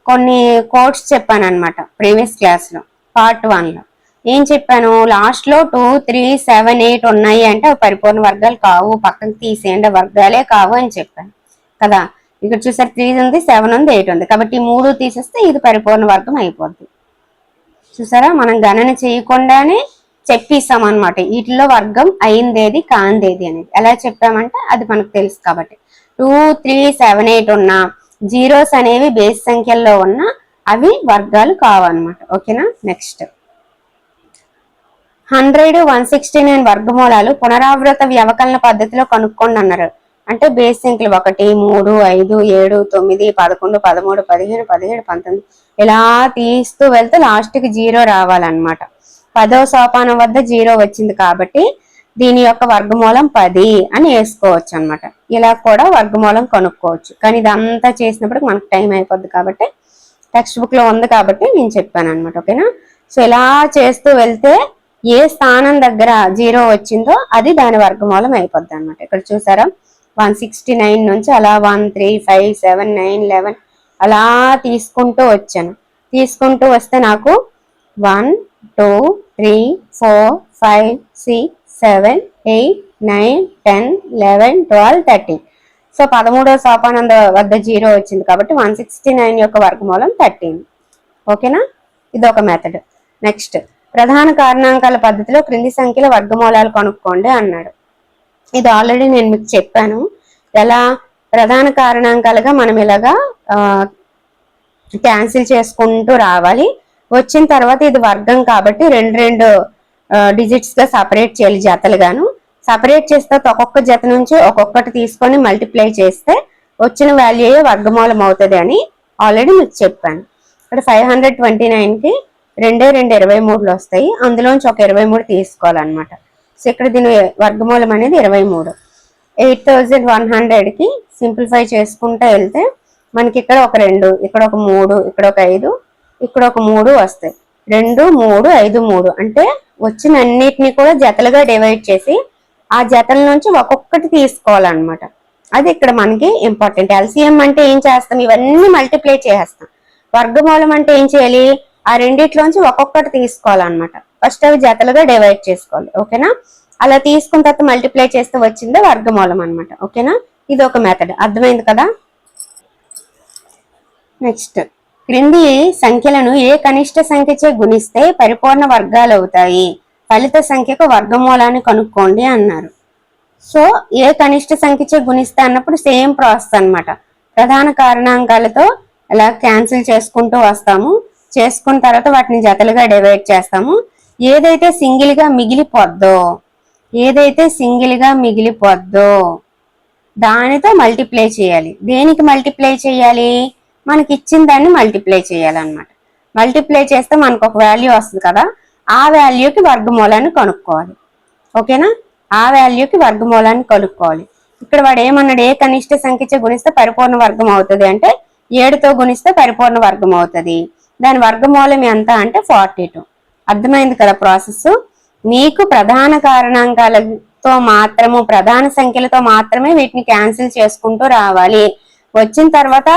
కొన్ని కోడ్స్ చెప్పాను అనమాట ప్రీవియస్ క్లాస్ లో పార్ట్ 1 లో. ఏం చెప్పాను, లాస్ట్ లో 2, 3, 7, 8 ఉన్నాయి అంటే అవి పరిపూర్ణ వర్గాలు కావు, పక్కకి తీసేయండి, వర్గాలే కావు అని చెప్పాను కదా. ఇక్కడ చూసారు 3 ఉంది, 7 ఉంది, 8 ఉంది, కాబట్టి 3 తీసేస్తే ఇది పరిపూర్ణ వర్గం అయిపోద్ది. చూసారా, మనం గణన చేయకుండానే చెప్పిస్తాం అనమాట వీటిలో వర్గం అయిందేది కాందేది అనేది. ఎలా చెప్పామంటే అది మనకు తెలుసు కాబట్టి. 2, 3, 7, 8 ఉన్నా జీరోస్ అనేవి బేస్ సంఖ్యల్లో ఉన్నా అవి వర్గాలు కావన్నమాట. ఓకేనా. నెక్స్ట్ 100 169 వర్గమూలాలు పునరావృత వ్యవకలన పద్ధతిలో కనుక్కోండి అన్నారు. అంటే బేస్ సంఖ్యలు 1 3 5 7 9 11 13 15 17 19 ఇలా తీస్తూ వెళ్తే లాస్ట్కి 0 రావాలన్నమాట. 10వ సోపానం వద్ద 0 వచ్చింది కాబట్టి దీని యొక్క వర్గమూలం 10 అని వేసుకోవచ్చు అనమాట. ఇలా కూడా వర్గమూలం కనుక్కోవచ్చు. కానీ ఇదంతా చేసినప్పుడు మనకు టైం అయిపోద్ది కాబట్టి టెక్స్ట్ బుక్ లో ఉంది కాబట్టి నేను చెప్పాను అనమాట. ఓకేనా? సో ఇలా చేస్తూ వెళ్తే ఏ స్థానం దగ్గర 0 వచ్చిందో అది దాని వర్గమూలం అయిపోద్ది అనమాట. ఇక్కడ చూసారా 169 నుంచి అలా 1 3 5 7 9 11 అలా తీసుకుంటూ వచ్చాను. తీసుకుంటూ వస్తే నాకు 1 2 3 4 5 6 7 8 9 10 11 12 13. సో 13వ సోపానం వద్ద 0 వచ్చింది కాబట్టి 169 యొక్క వర్గమూలం 13. ఓకేనా? ఇది ఒక మెథడ్. నెక్స్ట్, ప్రధాన కారణాంకాల పద్ధతిలో క్రింది సంఖ్యల వర్గమూలాలు కనుక్కోండి అన్నాడు. ఇది ఆల్రెడీ నేను మీకు చెప్పాను. ఎలా ప్రధాన కారణాంకాలుగా మనం ఇలాగా క్యాన్సిల్ చేసుకుంటూ రావాలి. వచ్చిన తర్వాత ఇది వర్గం కాబట్టి రెండు డిజిట్స్ గా సపరేట్ చేయాలి, జతలుగాను. సపరేట్ చేస్తే ఒక్కొక్క జత నుంచి ఒక్కొక్కటి తీసుకొని మల్టిప్లై చేస్తే వచ్చిన వాల్యూ వర్గమూలం అవుతుంది అని ఆల్రెడీ మీకు చెప్పాను. ఇక్కడ 529కి 2 23 వస్తాయి. అందులోంచి ఒక 23 తీసుకోవాలన్నమాట. సో ఇక్కడ దీని వర్గమూలం అనేది 23. 8100కి సింప్లిఫై చేసుకుంటూ వెళ్తే మనకి ఇక్కడ ఒక 2, ఇక్కడ ఒక 3, ఇక్కడ ఒక 5, ఇక్కడ ఒక 3 వస్తాయి. 2 3 5 3 అంటే వచ్చిన అన్నిటిని కూడా జతలుగా డివైడ్ చేసి ఆ జతల నుంచి ఒక్కొక్కటి తీసుకోవాలన్నమాట. అది ఇక్కడ మనకి ఇంపార్టెంట్. ఎల్సిఎం అంటే ఏం చేస్తాం? ఇవన్నీ మల్టిప్లై చేసేస్తాం. వర్గమూలం అంటే ఏం చేయాలి? ఆ రెండిట్లోంచి ఒక్కొక్కటి తీసుకోవాలన్నమాట. ఫస్ట్ అవి జతలుగా డివైడ్ చేసుకోవాలి. ఓకేనా? అలా తీసుకున్న తర్వాత మల్టిప్లై చేస్తే వచ్చిందే వర్గమూలం అనమాట. ఓకేనా? ఇది ఒక మెథడ్. అర్థమైంది కదా? నెక్స్ట్, క్రింది సంఖ్యలను ఏ కనిష్ట సంఖ్యచే గుణిస్తే పరిపూర్ణ వర్గాలు అవుతాయి? ఫలిత సంఖ్యకు వర్గమూలాన్ని కనుక్కోండి అన్నారు. సో ఏ కనిష్ట సంఖ్యచే గుణిస్తే అన్నప్పుడు సేమ్ ప్రాసెస్ అన్నమాట. ప్రధాన కారణాంకాలతో ఇలా క్యాన్సిల్ చేసుకుంటూ వస్తాము. చేసుకున్న తర్వాత వాటిని జతలుగా డివైడ్ చేస్తాము. ఏదైతే సింగిల్ గా మిగిలిపోద్దో దానితో మల్టిప్లై చేయాలి. దేనికి మల్టిప్లై చేయాలి? మనకి ఇచ్చిన దాన్ని మల్టిప్లై చేయాలన్నమాట. మల్టిప్లై చేస్తే మనకు ఒక వాల్యూ వస్తుంది కదా, ఆ వాల్యూకి వర్గమూలాన్ని కనుక్కోవాలి. ఓకేనా? ఆ వాల్యూకి వర్గమూలాన్ని కనుక్కోవాలి. ఇక్కడ వాడు ఏమన్నాడు? ఏ కనిష్ట సంఖ్యచే గుణిస్తే పరిపూర్ణ వర్గం అవుతుంది అంటే 7తో గుణిస్తే పరిపూర్ణ వర్గం అవుతుంది. దాని వర్గమూలం ఎంత అంటే 42. అర్థమైంది కదా ప్రాసెస్? మీకు ప్రధాన కారణాంకాలతో మాత్రము, ప్రధాన సంఖ్యలతో మాత్రమే వీటిని క్యాన్సిల్ చేసుకుంటూ రావాలి. వచ్చిన తర్వాత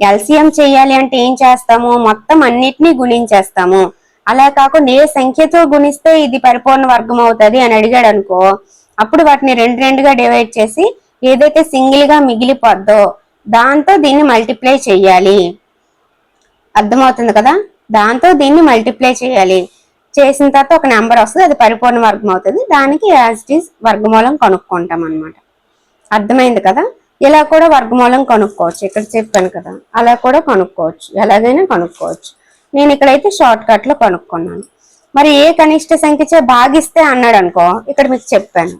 ఎల్సిఎం చేయాలి అంటే ఏం చేస్తాము? మొత్తం అన్నిటినీ గుణించేస్తాము. అలా కాకుండా ఏ సంఖ్యతో గుణిస్తే ఇది పరిపూర్ణ వర్గం అవుతుంది అని అడిగాడు అనుకో, అప్పుడు వాటిని రెండుగా డివైడ్ చేసి ఏదైతే సింగిల్ గా మిగిలిపోద్దో దాంతో దీన్ని మల్టిప్లై చెయ్యాలి. అర్థమవుతుంది కదా? దాంతో దీన్ని మల్టిప్లై చేయాలి. చేసిన తర్వాత ఒక నెంబర్ వస్తుంది, అది పరిపూర్ణ వర్గం అవుతుంది. దానికి యాజ్ ఇట్ ఈస్ వర్గమూలం కనుక్కుంటాం అన్నమాట. అర్థమైంది కదా? ఇలా కూడా వర్గమూలం కనుక్కోవచ్చు. ఇక్కడ చెప్పాను కదా, అలా కూడా కనుక్కోవచ్చు, ఎలాగైనా కనుక్కోవచ్చు. నేను ఇక్కడైతే షార్ట్ కట్ లో కనుక్కున్నాను. మరి ఏ కనిష్ట సంఖ్యచే భాగిస్తే అన్నాడు అనుకో, ఇక్కడ మీకు చెప్పాను.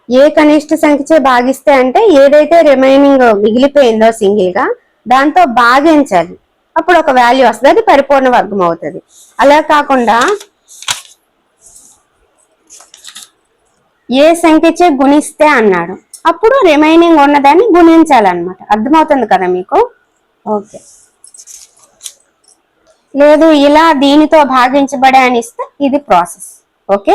ఏ కనిష్ట సంఖ్యచే భాగిస్తే అంటే ఏదైతే రిమైనింగ్ మిగిలిపోయిందో సింగిల్ గా దాంతో భాగించాలి. అప్పుడు ఒక వాల్యూ వస్తుంది, అది పరిపూర్ణ వర్గం అవుతుంది. అలా కాకుండా ఏ సంఖ్యచే గుణిస్తే అన్నాడు, అప్పుడు రిమైనింగ్ ఉన్నదాన్ని గుణించాలన్నమాట. అర్థమవుతుంది కదా మీకు? ఓకే. లేదు ఇలా దీనితో భాగించబడే అని ఇస్తే ఇది ప్రాసెస్. ఓకే,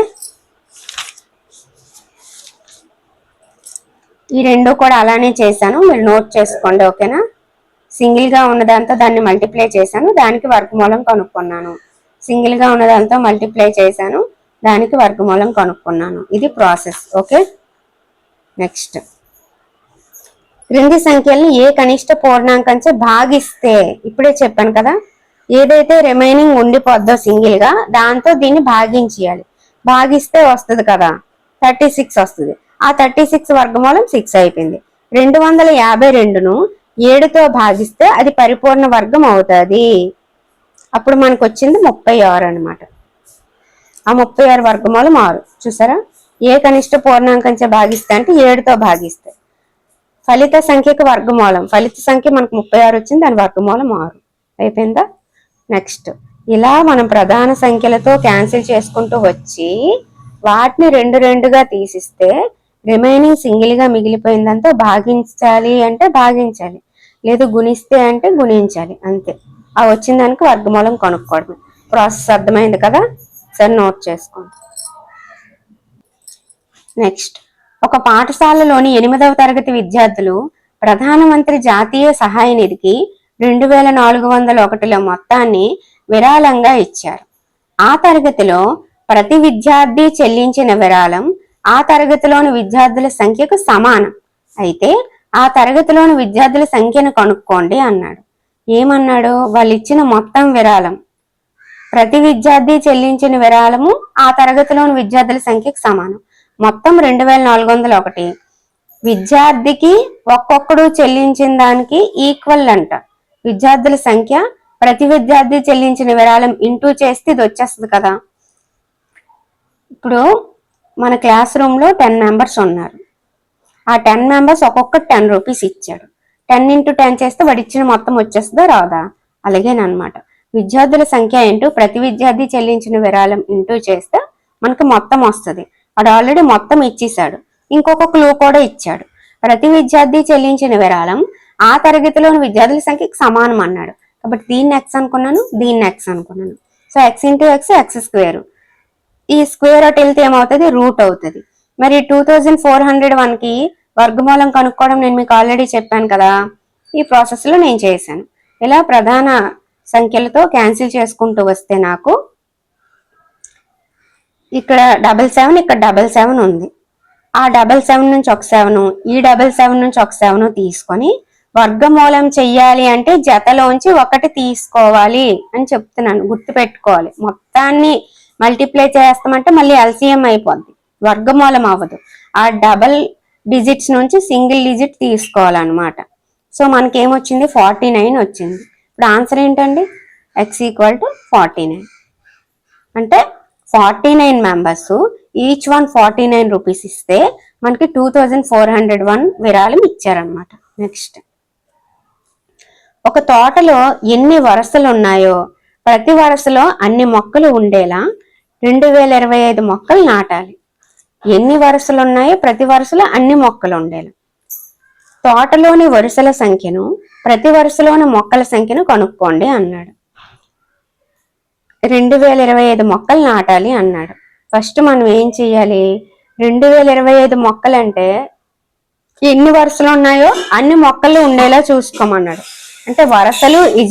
ఈ రెండు కూడా అలానే చేశాను, మీరు నోట్ చేసుకోండి. ఓకేనా? సింగిల్ గా ఉన్నదాంతో దాన్ని మల్టిప్లై చేశాను, దానికి వర్గమూలం కనుక్కున్నాను. సింగిల్ గా ఉన్నదాంతో మల్టిప్లై చేశాను, దానికి వర్గమూలం కనుక్కున్నాను. ఇది ప్రాసెస్. ఓకే, నెక్స్ట్, క్రింది సంఖ్యలను ఏ కనిష్ట పూర్ణాంకంచే భాగిస్తే, ఇప్పుడే చెప్పాను కదా, ఏదైతే రిమైనింగ్ ఉండిపోద్దో సింగిల్ గా దాంతో దీన్ని భాగించేయాలి. భాగిస్తే వస్తుంది కదా 36 వస్తుంది. ఆ 36 వర్గమూలం 6 అయిపోయింది. 252ను 7తో భాగిస్తే అది పరిపూర్ణ వర్గం అవుతుంది. అప్పుడు మనకు వచ్చింది 36 అనమాట. ఆ 36 వర్గమూలం 6. చూసారా, ఏ కనిష్ట పూర్ణాంకంచే భాగిస్తే అంటే 7తో భాగిస్తే ఫలిత సంఖ్యకు వర్గమూలం, ఫలిత సంఖ్య మనకు 36 వచ్చింది, దాని వర్గమూలం 6. అయిపోయిందా? నెక్స్ట్ ఇలా మనం ప్రధాన సంఖ్యలతో క్యాన్సిల్ చేసుకుంటూ వచ్చి వాటిని 2 తీసిస్తే రిమైనింగ్ సింగిల్గా మిగిలిపోయిందంతా భాగించాలి అంటే భాగించాలి, లేదు గుణిస్తే అంటే గుణించాలి, అంతే. ఆ వచ్చిన దానికి వర్గమూలం కనుక్కోవడమే. ప్రాసెస్ అర్థమైంది కదా? సరే, నోట్ చేసుకోండి. నెక్స్ట్, ఒక పాఠశాలలోని 8వ తరగతి విద్యార్థులు ప్రధానమంత్రి జాతీయ సహాయ నిధికి 2401 మొత్తాన్ని విరాళంగా ఇచ్చారు. ఆ తరగతిలో ప్రతి విద్యార్థి చెల్లించిన విరాళం ఆ తరగతిలోని విద్యార్థుల సంఖ్యకు సమానం. అయితే ఆ తరగతిలోని విద్యార్థుల సంఖ్యను కనుక్కోండి అన్నాడు. ఏమన్నాడు? వాళ్ళు ఇచ్చిన మొత్తం విరాళం, ప్రతి విద్యార్థి చెల్లించిన విరాళము ఆ తరగతిలోని విద్యార్థుల సంఖ్యకు సమానం. మొత్తం 2401. విద్యార్థికి ఒక్కొక్కడు చెల్లించిన దానికి ఈక్వల్ అంట. విద్యార్థుల సంఖ్య ప్రతి విద్యార్థి చెల్లించిన విరాళం ఇంటూ చేస్తే ఇది వచ్చేస్తుంది కదా. ఇప్పుడు మన క్లాస్ రూమ్లో 10 మెంబర్స్ ఉన్నారు. ఆ 10 మెంబర్స్ ఒక్కొక్క 10 రూపీస్ ఇచ్చాడు. 10 × 10 చేస్తే వాడు ఇచ్చిన మొత్తం వచ్చేస్తుందా రాదా? అలాగేనమాట. విద్యార్థుల సంఖ్య ఇంటూ ప్రతి విద్యార్థి చెల్లించిన విరాళం ఇంటూ చేస్తే మనకు మొత్తం వస్తుంది. వాడు ఆల్రెడీ మొత్తం ఇచ్చేసాడు. ఇంకొక క్లూ కూడా ఇచ్చాడు. ప్రతి విద్యార్థి చెల్లించిన విరాళం ఆ తరగతిలోని విద్యార్థుల సంఖ్యకి సమానం అన్నాడు. కాబట్టి దీన్ని ఎక్స్ అనుకున్నాను, దీన్ని ఎక్స్ అనుకున్నాను. So X into X, X square. ఈ స్క్వేర్ అటు వెళ్తే ఏమవుతుంది? రూట్ అవుతుంది. మరి 2401కి వర్గమూలం కనుక్కోవడం నేను మీకు ఆల్రెడీ చెప్పాను కదా. ఈ ప్రాసెస్లో నేను చేశాను. ఇలా ప్రధాన సంఖ్యలతో క్యాన్సిల్ చేసుకుంటూ వస్తే నాకు ఇక్కడ 77, ఇక్కడ 77 ఉంది. ఆ 77 నుంచి ఒక 7, ఈ 77 నుంచి ఒక 7 తీసుకొని వర్గమూలం చెయ్యాలి అంటే జతలోంచి ఒకటి తీసుకోవాలి అని చెప్తున్నాను. గుర్తుపెట్టుకోవాలి. మొత్తాన్ని మల్టిప్లై చేస్తామంటే మళ్ళీ ఎల్సిఎం అయిపోద్ది, వర్గమూలం అవ్వదు. ఆ డబల్ డిజిట్స్ నుంచి సింగిల్ డిజిట్ తీసుకోవాలన్నమాట. సో మనకి ఏమొచ్చింది? 49 వచ్చింది. ఇప్పుడు ఆన్సర్ ఏంటండి? x = 49. అంటే 49 మెంబర్స్, ఈచ్ వన్ 49 రూపీస్ ఇస్తే మనకి 2401 విరాళం ఇచ్చారనమాట. నెక్స్ట్, ఒక తోటలో ఎన్ని వరుసలు ఉన్నాయో ప్రతి వరుసలో అన్ని మొక్కలు ఉండేలా 2025 మొక్కలు నాటాలి. ఎన్ని వరుసలు ఉన్నాయో ప్రతి వరుసలో అన్ని మొక్కలు ఉండేలా. తోటలోని వరుసల సంఖ్యను ప్రతి వరుసలోని మొక్కల సంఖ్యను కనుక్కోండి అన్నాడు. 2025 మొక్కలు నాటాలి అన్నాడు. ఫస్ట్ మనం ఏం చెయ్యాలి? 2025 మొక్కలు అంటే ఎన్ని వరుసలు ఉన్నాయో అన్ని మొక్కలు ఉండేలా చూసుకోమన్నాడు. అంటే వరుసలు =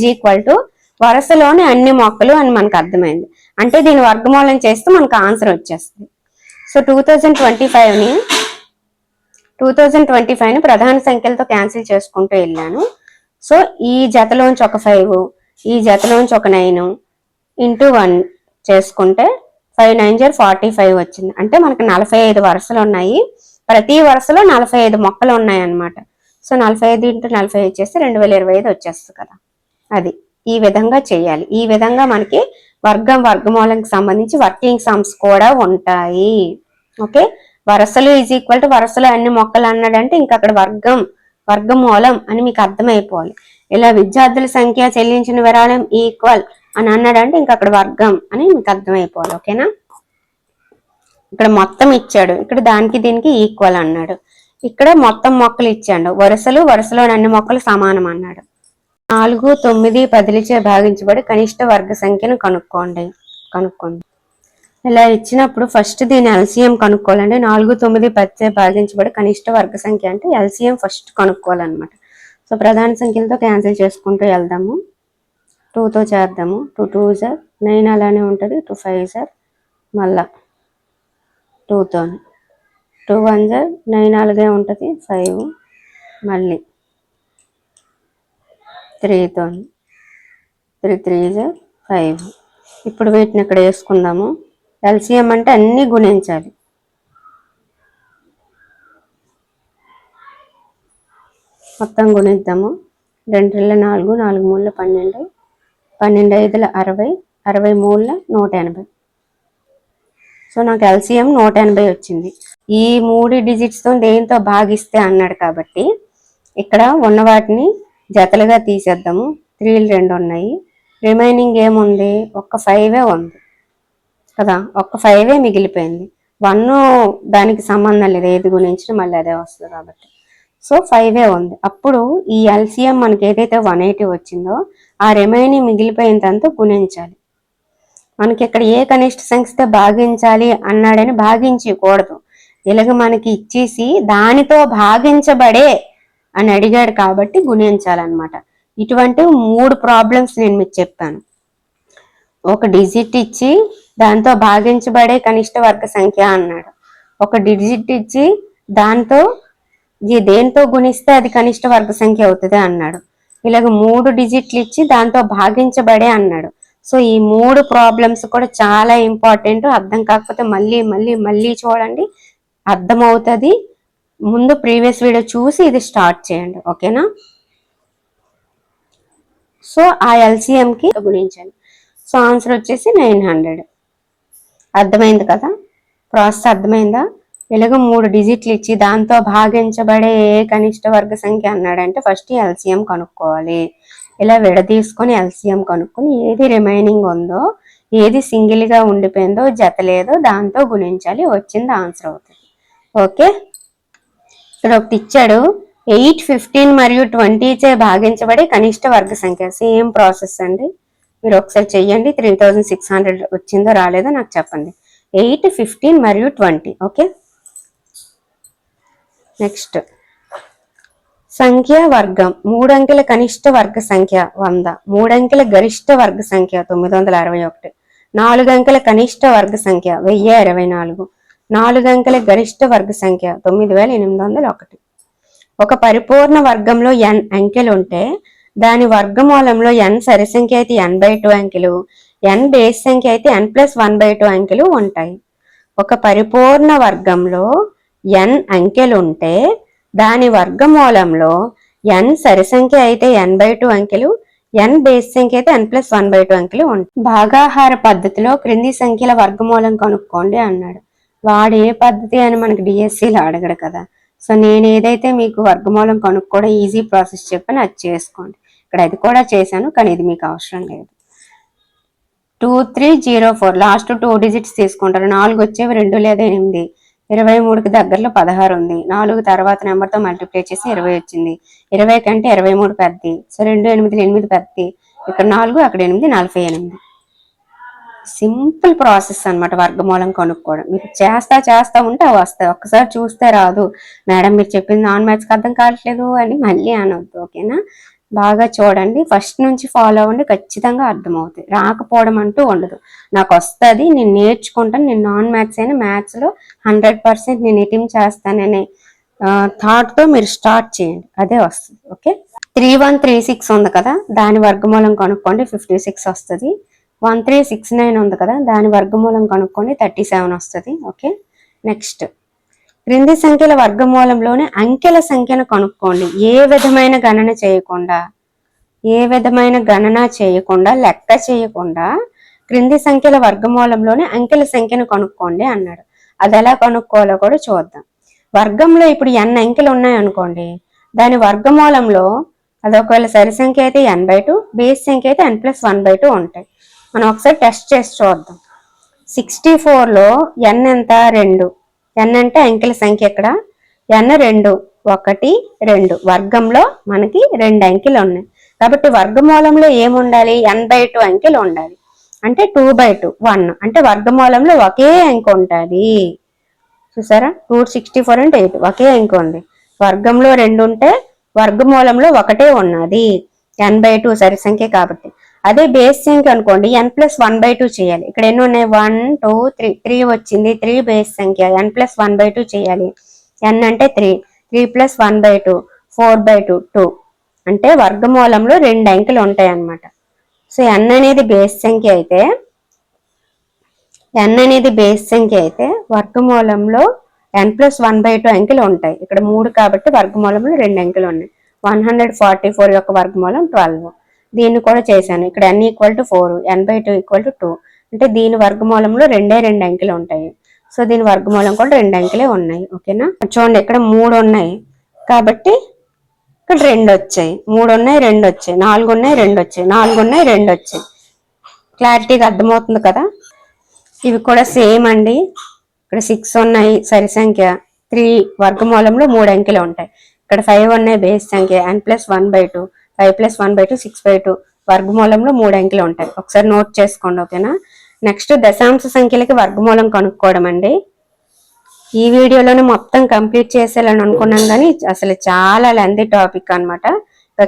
వరుసలోని అన్ని మొక్కలు అని మనకు అర్థమైంది. అంటే దీని వర్గమూలం చేస్తే మనకు ఆన్సర్ వచ్చేస్తుంది. సో 2025ని ప్రధాన సంఖ్యలతో క్యాన్సిల్ చేసుకుంటూ వెళ్ళాను. సో ఈ జతలోంచి ఒక 5, ఈ జతలోంచి ఒక 9 × 1 చేసుకుంటే 5 × 9 = 45 వచ్చింది. అంటే మనకు 45 వరుసలు ఉన్నాయి. ప్రతి వరుసలో 45 మొక్కలు ఉన్నాయి అన్నమాట. సో 45 × 45 చేస్తే 2025 వచ్చేస్తుంది కదా. అది ఈ విధంగా చేయాలి. ఈ విధంగా మనకి వర్గమూలంకి సంబంధించి వర్కింగ్ సమ్స్ కూడా ఉంటాయి. ఓకే, వరుసలు = వరుసలో అన్ని మొక్కలు అన్నాడంటే ఇంకా అక్కడ వర్గమూలం అని మీకు అర్థమైపోవాలి. ఇలా విద్యార్థుల సంఖ్య చెల్లించిన విరాళం ఈక్వల్ అని అన్నాడంటే ఇంకా అక్కడ వర్గం అని మీకు అర్థమైపోవాలి. ఓకేనా? ఇక్కడ మొత్తం ఇచ్చాడు, ఇక్కడ దానికి దీనికి ఈక్వల్ అన్నాడు. ఇక్కడ మొత్తం మొక్కలు ఇచ్చాడు, వరుసలోని అన్ని మొక్కలు సమానం అన్నాడు. 4, 9, 10చే భాగించబడి కనిష్ట వర్గ సంఖ్యను కనుక్కోండి. ఇలా ఇచ్చినప్పుడు ఫస్ట్ దీని ఎల్సిఎం కనుక్కోవాలండి. 4, 9, 10చే భాగించబడి కనిష్ట వర్గ సంఖ్య అంటే ఎల్సిఎం ఫస్ట్ కనుక్కోవాలన్నమాట. సో ప్రధాన సంఖ్యలతో క్యాన్సిల్ చేసుకుంటూ వెళ్దాము. 2తో చేద్దాము. 2 2s 9 అలానే ఉంటుంది. 2 5s మళ్ళా 2తో, 2 1s 9 అలాగే ఉంటుంది. 5 మళ్ళీ 3తో, 3 3s 5. ఇప్పుడు వీటిని ఇక్కడ వేసుకుందాము. ఎల్సిఎం అంటే అన్నీ గుణించాలి. మొత్తం గుణిద్దాము. 2 3 4, 4 3 12, 12 5 60, 60 3 180. సో నాకు ఎల్సిఎం 180 వచ్చింది. ఈ 3 డిజిట్స్తో దేంతో భాగిస్తే అన్నాడు కాబట్టి ఇక్కడ ఉన్న వాటిని జతలుగా తీసేద్దాము. 3లు 2 ఉన్నాయి, రిమైనింగ్ ఏముంది, ఒక్క 5 ఉంది కదా, ఒక్క 5 మిగిలిపోయింది. 1 దానికి సంబంధం లేదు, ఏది గురించి మళ్ళీ అదే వస్తుంది కాబట్టి. సో 5 ఉంది. అప్పుడు ఈ ఎల్సిఎం మనకి ఏదైతే 180 వచ్చిందో ఆ రిమైనింగ్ మిగిలిపోయినంత గుణించాలి. మనకి ఇక్కడ ఏ కనిష్ట సంఖ్యతో భాగించాలి అన్నాడని భాగించకూడదు. ఇలాగ మనకి ఇచ్చేసి దానితో భాగించబడే అని అడిగాడు కాబట్టి గుణించాలన్నమాట. ఇటువంటి 3 ప్రాబ్లమ్స్ నేను మీకు చెప్పాను. ఒక డిజిట్ ఇచ్చి దాంతో భాగించబడే కనిష్ట వర్గ సంఖ్య అన్నాడు. ఒక డిజిట్ ఇచ్చి దాంతో దేంతో గుణిస్తే అది కనిష్ట వర్గ సంఖ్య అవుతుంది అన్నాడు. ఇలాగ 3 డిజిట్లు ఇచ్చి దాంతో భాగించబడే అన్నాడు. సో ఈ 3 ప్రాబ్లమ్స్ కూడా చాలా ఇంపార్టెంట్. అర్థం కాకపోతే మళ్ళీ మళ్ళీ మళ్ళీ చూడండి, అర్థమవుతుంది. ముందు ప్రీవియస్ వీడియో చూసి ఇది స్టార్ట్ చేయండి, ఓకేనా. సో ఆ ఎల్సిఎంకి గుణించండి. సో ఆన్సర్ వచ్చేసి 900. అర్థమైంది కదా, ప్రాసెస్ అర్థమైందా? ఇలాగ 3 డిజిట్లు ఇచ్చి దాంతో భాగించబడే ఏ కనిష్ట వర్గ సంఖ్య అన్నాడంటే ఫస్ట్ ఎల్సిఎం కనుక్కోవాలి. ఇలా విడదీసుకొని ఎల్సిఎం కనుక్కొని ఏది రిమైనింగ్ ఉందో, ఏది సింగిల్గా ఉండిపోయిందో, జత లేదో దాంతో గుణించాలి. వచ్చింది ఆన్సర్ అవుతుంది. ఓకే, ఇక్కడ ఒకటి ఇచ్చాడు, 8, 15 మరియు 20 చే భాగించబడే కనిష్ట వర్గ సంఖ్య. సేమ్ ప్రాసెస్ అండి, మీరు ఒకసారి చెయ్యండి. 3600 వచ్చిందో రాలేదో నాకు చెప్పండి. 8, 15 మరియు 20. ఓకే, నెక్స్ట్ సంఖ్య వర్గం. 3 అంకెల కనిష్ట వర్గ సంఖ్య 100, 3 అంకెల గరిష్ట వర్గ సంఖ్య 961, 4 అంకెల కనిష్ట వర్గ సంఖ్య 1024, 4 అంకెల గరిష్ట వర్గ సంఖ్య 9801. ఒక పరిపూర్ణ వర్గంలో n అంకెలు ఉంటే దాని వర్గమూలంలో n సరి సంఖ్య అయితే n/2 అంకెలు, n బేస్ సంఖ్య అయితే n+1/2 అంకెలు ఉంటాయి. ఒక పరిపూర్ణ వర్గంలో n అంకెలు ఉంటే దాని వర్గమూలంలో n సరి సంఖ్య అయితే n/2 అంకెలు, n బేస్ సంఖ్య అయితే n+1/2 అంకెలు ఉంటాయి. భాగాహార పద్ధతిలో క్రింది సంఖ్యల వర్గమూలం కనుక్కోండి అన్నాడు. వాడు ఏ పద్ధతి అని మనకి డిఎస్సిలో అడగడు కదా. సో నేను ఏదైతే మీకు వర్గమూలం కనుక్కోవడం ఈజీ ప్రాసెస్ చెప్పాను అది చేసుకోండి. ఇక్కడ అది కూడా చేశాను, కానీ ఇది మీకు అవసరం లేదు. 2304 లాస్ట్ 2 డిజిట్స్ తీసుకుంటారు. 4 వచ్చేవి 2 లేదా 8, 23కి దగ్గరలో 16 ఉంది. 4 తర్వాత నెంబర్తో మల్టిప్లై చేసి 20 వచ్చింది. 20 కంటే 23 పెద్దది. సో 2 8 8 పెద్దది. ఇక్కడ 4 అక్కడ 8 48. సింపుల్ ప్రాసెస్ అన్నమాట వర్గమూలం కనుక్కోవడం. మీరు చేస్తా ఉంటే అవి వస్తాయి. ఒక్కసారి చూస్తే రాదు, మేడం మీరు చెప్పింది నాన్ మ్యాథ్స్కి అర్థం కావట్లేదు అని మళ్ళీ అనొద్దు, ఓకేనా. బాగా చూడండి, ఫస్ట్ నుంచి ఫాలో అవ్వండి, ఖచ్చితంగా అర్థమవుతుంది. రాకపోవడం అంటూ ఉండదు. నాకు వస్తుంది, నేను నేర్చుకుంటాను, నేను నాన్ మ్యాథ్స్ అయినా మ్యాథ్స్లో 100% నేను అటెంప్ట్ చేస్తాననే థాట్తో మీరు స్టార్ట్ చేయండి, అదే వస్తుంది. ఓకే, 3136 ఉంది కదా, దాని వర్గమూలం కనుక్కోండి, 56 వస్తుంది. 1369 ఉంది కదా, దాని వర్గమూలం కనుక్కోండి, 37 వస్తుంది. ఓకే, నెక్స్ట్ క్రింది సంఖ్యల వర్గమూలంలోని అంకెల సంఖ్యను కనుక్కోండి. ఏ విధమైన గణన చేయకుండా లెక్క చేయకుండా క్రింది సంఖ్యల వర్గమూలంలోని అంకెల సంఖ్యను కనుక్కోండి అన్నాడు. అది ఎలా కనుక్కోవాలో కూడా చూద్దాం. వర్గంలో ఇప్పుడు n అంకెలు ఉన్నాయనుకోండి, దాని వర్గమూలంలో అది ఒకవేళ సరి సంఖ్య అయితే n/2, బేస్ సంఖ్య అయితే n+1/2 ఉంటాయి. మనం ఒకసారి టెస్ట్ చేసి చూద్దాం. 64లో n ఎంత, 2. n అంటే అంకెల సంఖ్య, ఇక్కడ n 2, 1, 2. వర్గంలో మనకి 2 అంకెలు ఉన్నాయి కాబట్టి వర్గమూలంలో ఏముండాలి, n/2 అంకెలు ఉండాలి. అంటే 2/2, 1. అంటే వర్గమూలంలో ఒకే అంకె ఉంటుంది. చూసారా, 264 అంటే 8, ఒకే అంకె ఉంది. వర్గంలో 2 ఉంటే వర్గమూలంలో ఒకటే ఉన్నది, n/2 సరి సంఖ్య కాబట్టి. అదే బేస్ సంఖ్య అనుకోండి, n+1/2 చేయాలి. ఇక్కడ ఎన్ని ఉన్నాయి, 1 2 3, 3 వచ్చింది. 3 బేస్ సంఖ్య, n+1/2 చేయాలి. n అంటే 3, 3+1/2, 4/2, 2. అంటే వర్గమూలంలో 2 అంకెలు ఉంటాయి అన్నమాట. సో n అనేది బేస్ సంఖ్య అయితే వర్గమూలంలో n+1/2 అంకెలు ఉంటాయి. ఇక్కడ 3 కాబట్టి వర్గమూలంలో 2 అంకెలు ఉన్నాయి. 144 యొక్క వర్గమూలం 12. దీన్ని కూడా చేశాను. ఇక్కడ n = 4, n/2 = 2. అంటే దీని వర్గమూలంలో 2 అంకెలు ఉంటాయి. సో దీని వర్గమూలం కూడా 2 అంకెలే ఉన్నాయి. ఓకేనా, చూడండి ఇక్కడ 3 ఉన్నాయి కాబట్టి ఇక్కడ 2 వచ్చాయి. 3 ఉన్నాయి, 2 వచ్చాయి. 4 ఉన్నాయి, 2 వచ్చాయి. 4 ఉన్నాయి, 2 వచ్చాయి. క్లారిటీగా అర్థమవుతుంది కదా. ఇవి కూడా సేమ్ అండి. ఇక్కడ 6 ఉన్నాయి సరి సంఖ్య, 3 వర్గమూలంలో 3 అంకెలు ఉంటాయి. ఇక్కడ 5 ఉన్నాయి బేస్ సంఖ్య, n+1/2, 5+1/2 6/2 వర్గమూలంలో 3 అంకెలు ఉంటాయి. ఒకసారి నోట్ చేసుకోండి. ఓకేనా. నెక్స్ట్ దశాంశ సంఖ్యలకి వర్గమూలం కనుక్కోవడం అండి. ఈ వీడియోలోనే మొత్తం కంప్లీట్ చేసేయాలని అనుకున్నాను కానీ అసలు చాలా లెంతీ టాపిక్ అనమాట.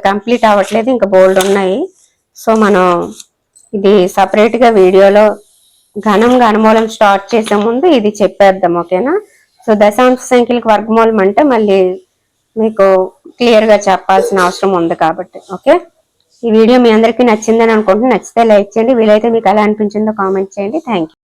కంప్లీట్ అవ్వట్లేదు, ఇంకా బోల్డ్ ఉన్నాయి. సో మనం ఇది సపరేట్గా వీడియోలో ఘనమూలం స్టార్ట్ చేసే ముందు ఇది చెప్పేద్దాం. ఓకేనా. సో దశాంశ సంఖ్యలకు వర్గమూలం అంటే మళ్ళీ మీకు క్లియర్గా చెప్పాల్సిన అవసరం ఉంది కాబట్టి. ఓకే, ఈ వీడియో మీ అందరికీ నచ్చిందని అనుకుంటున్నాను. నచ్చితే లైక్ చేయండి, వీలైతే మీకు ఎలా అనిపించిందో కామెంట్ చేయండి. Thank you.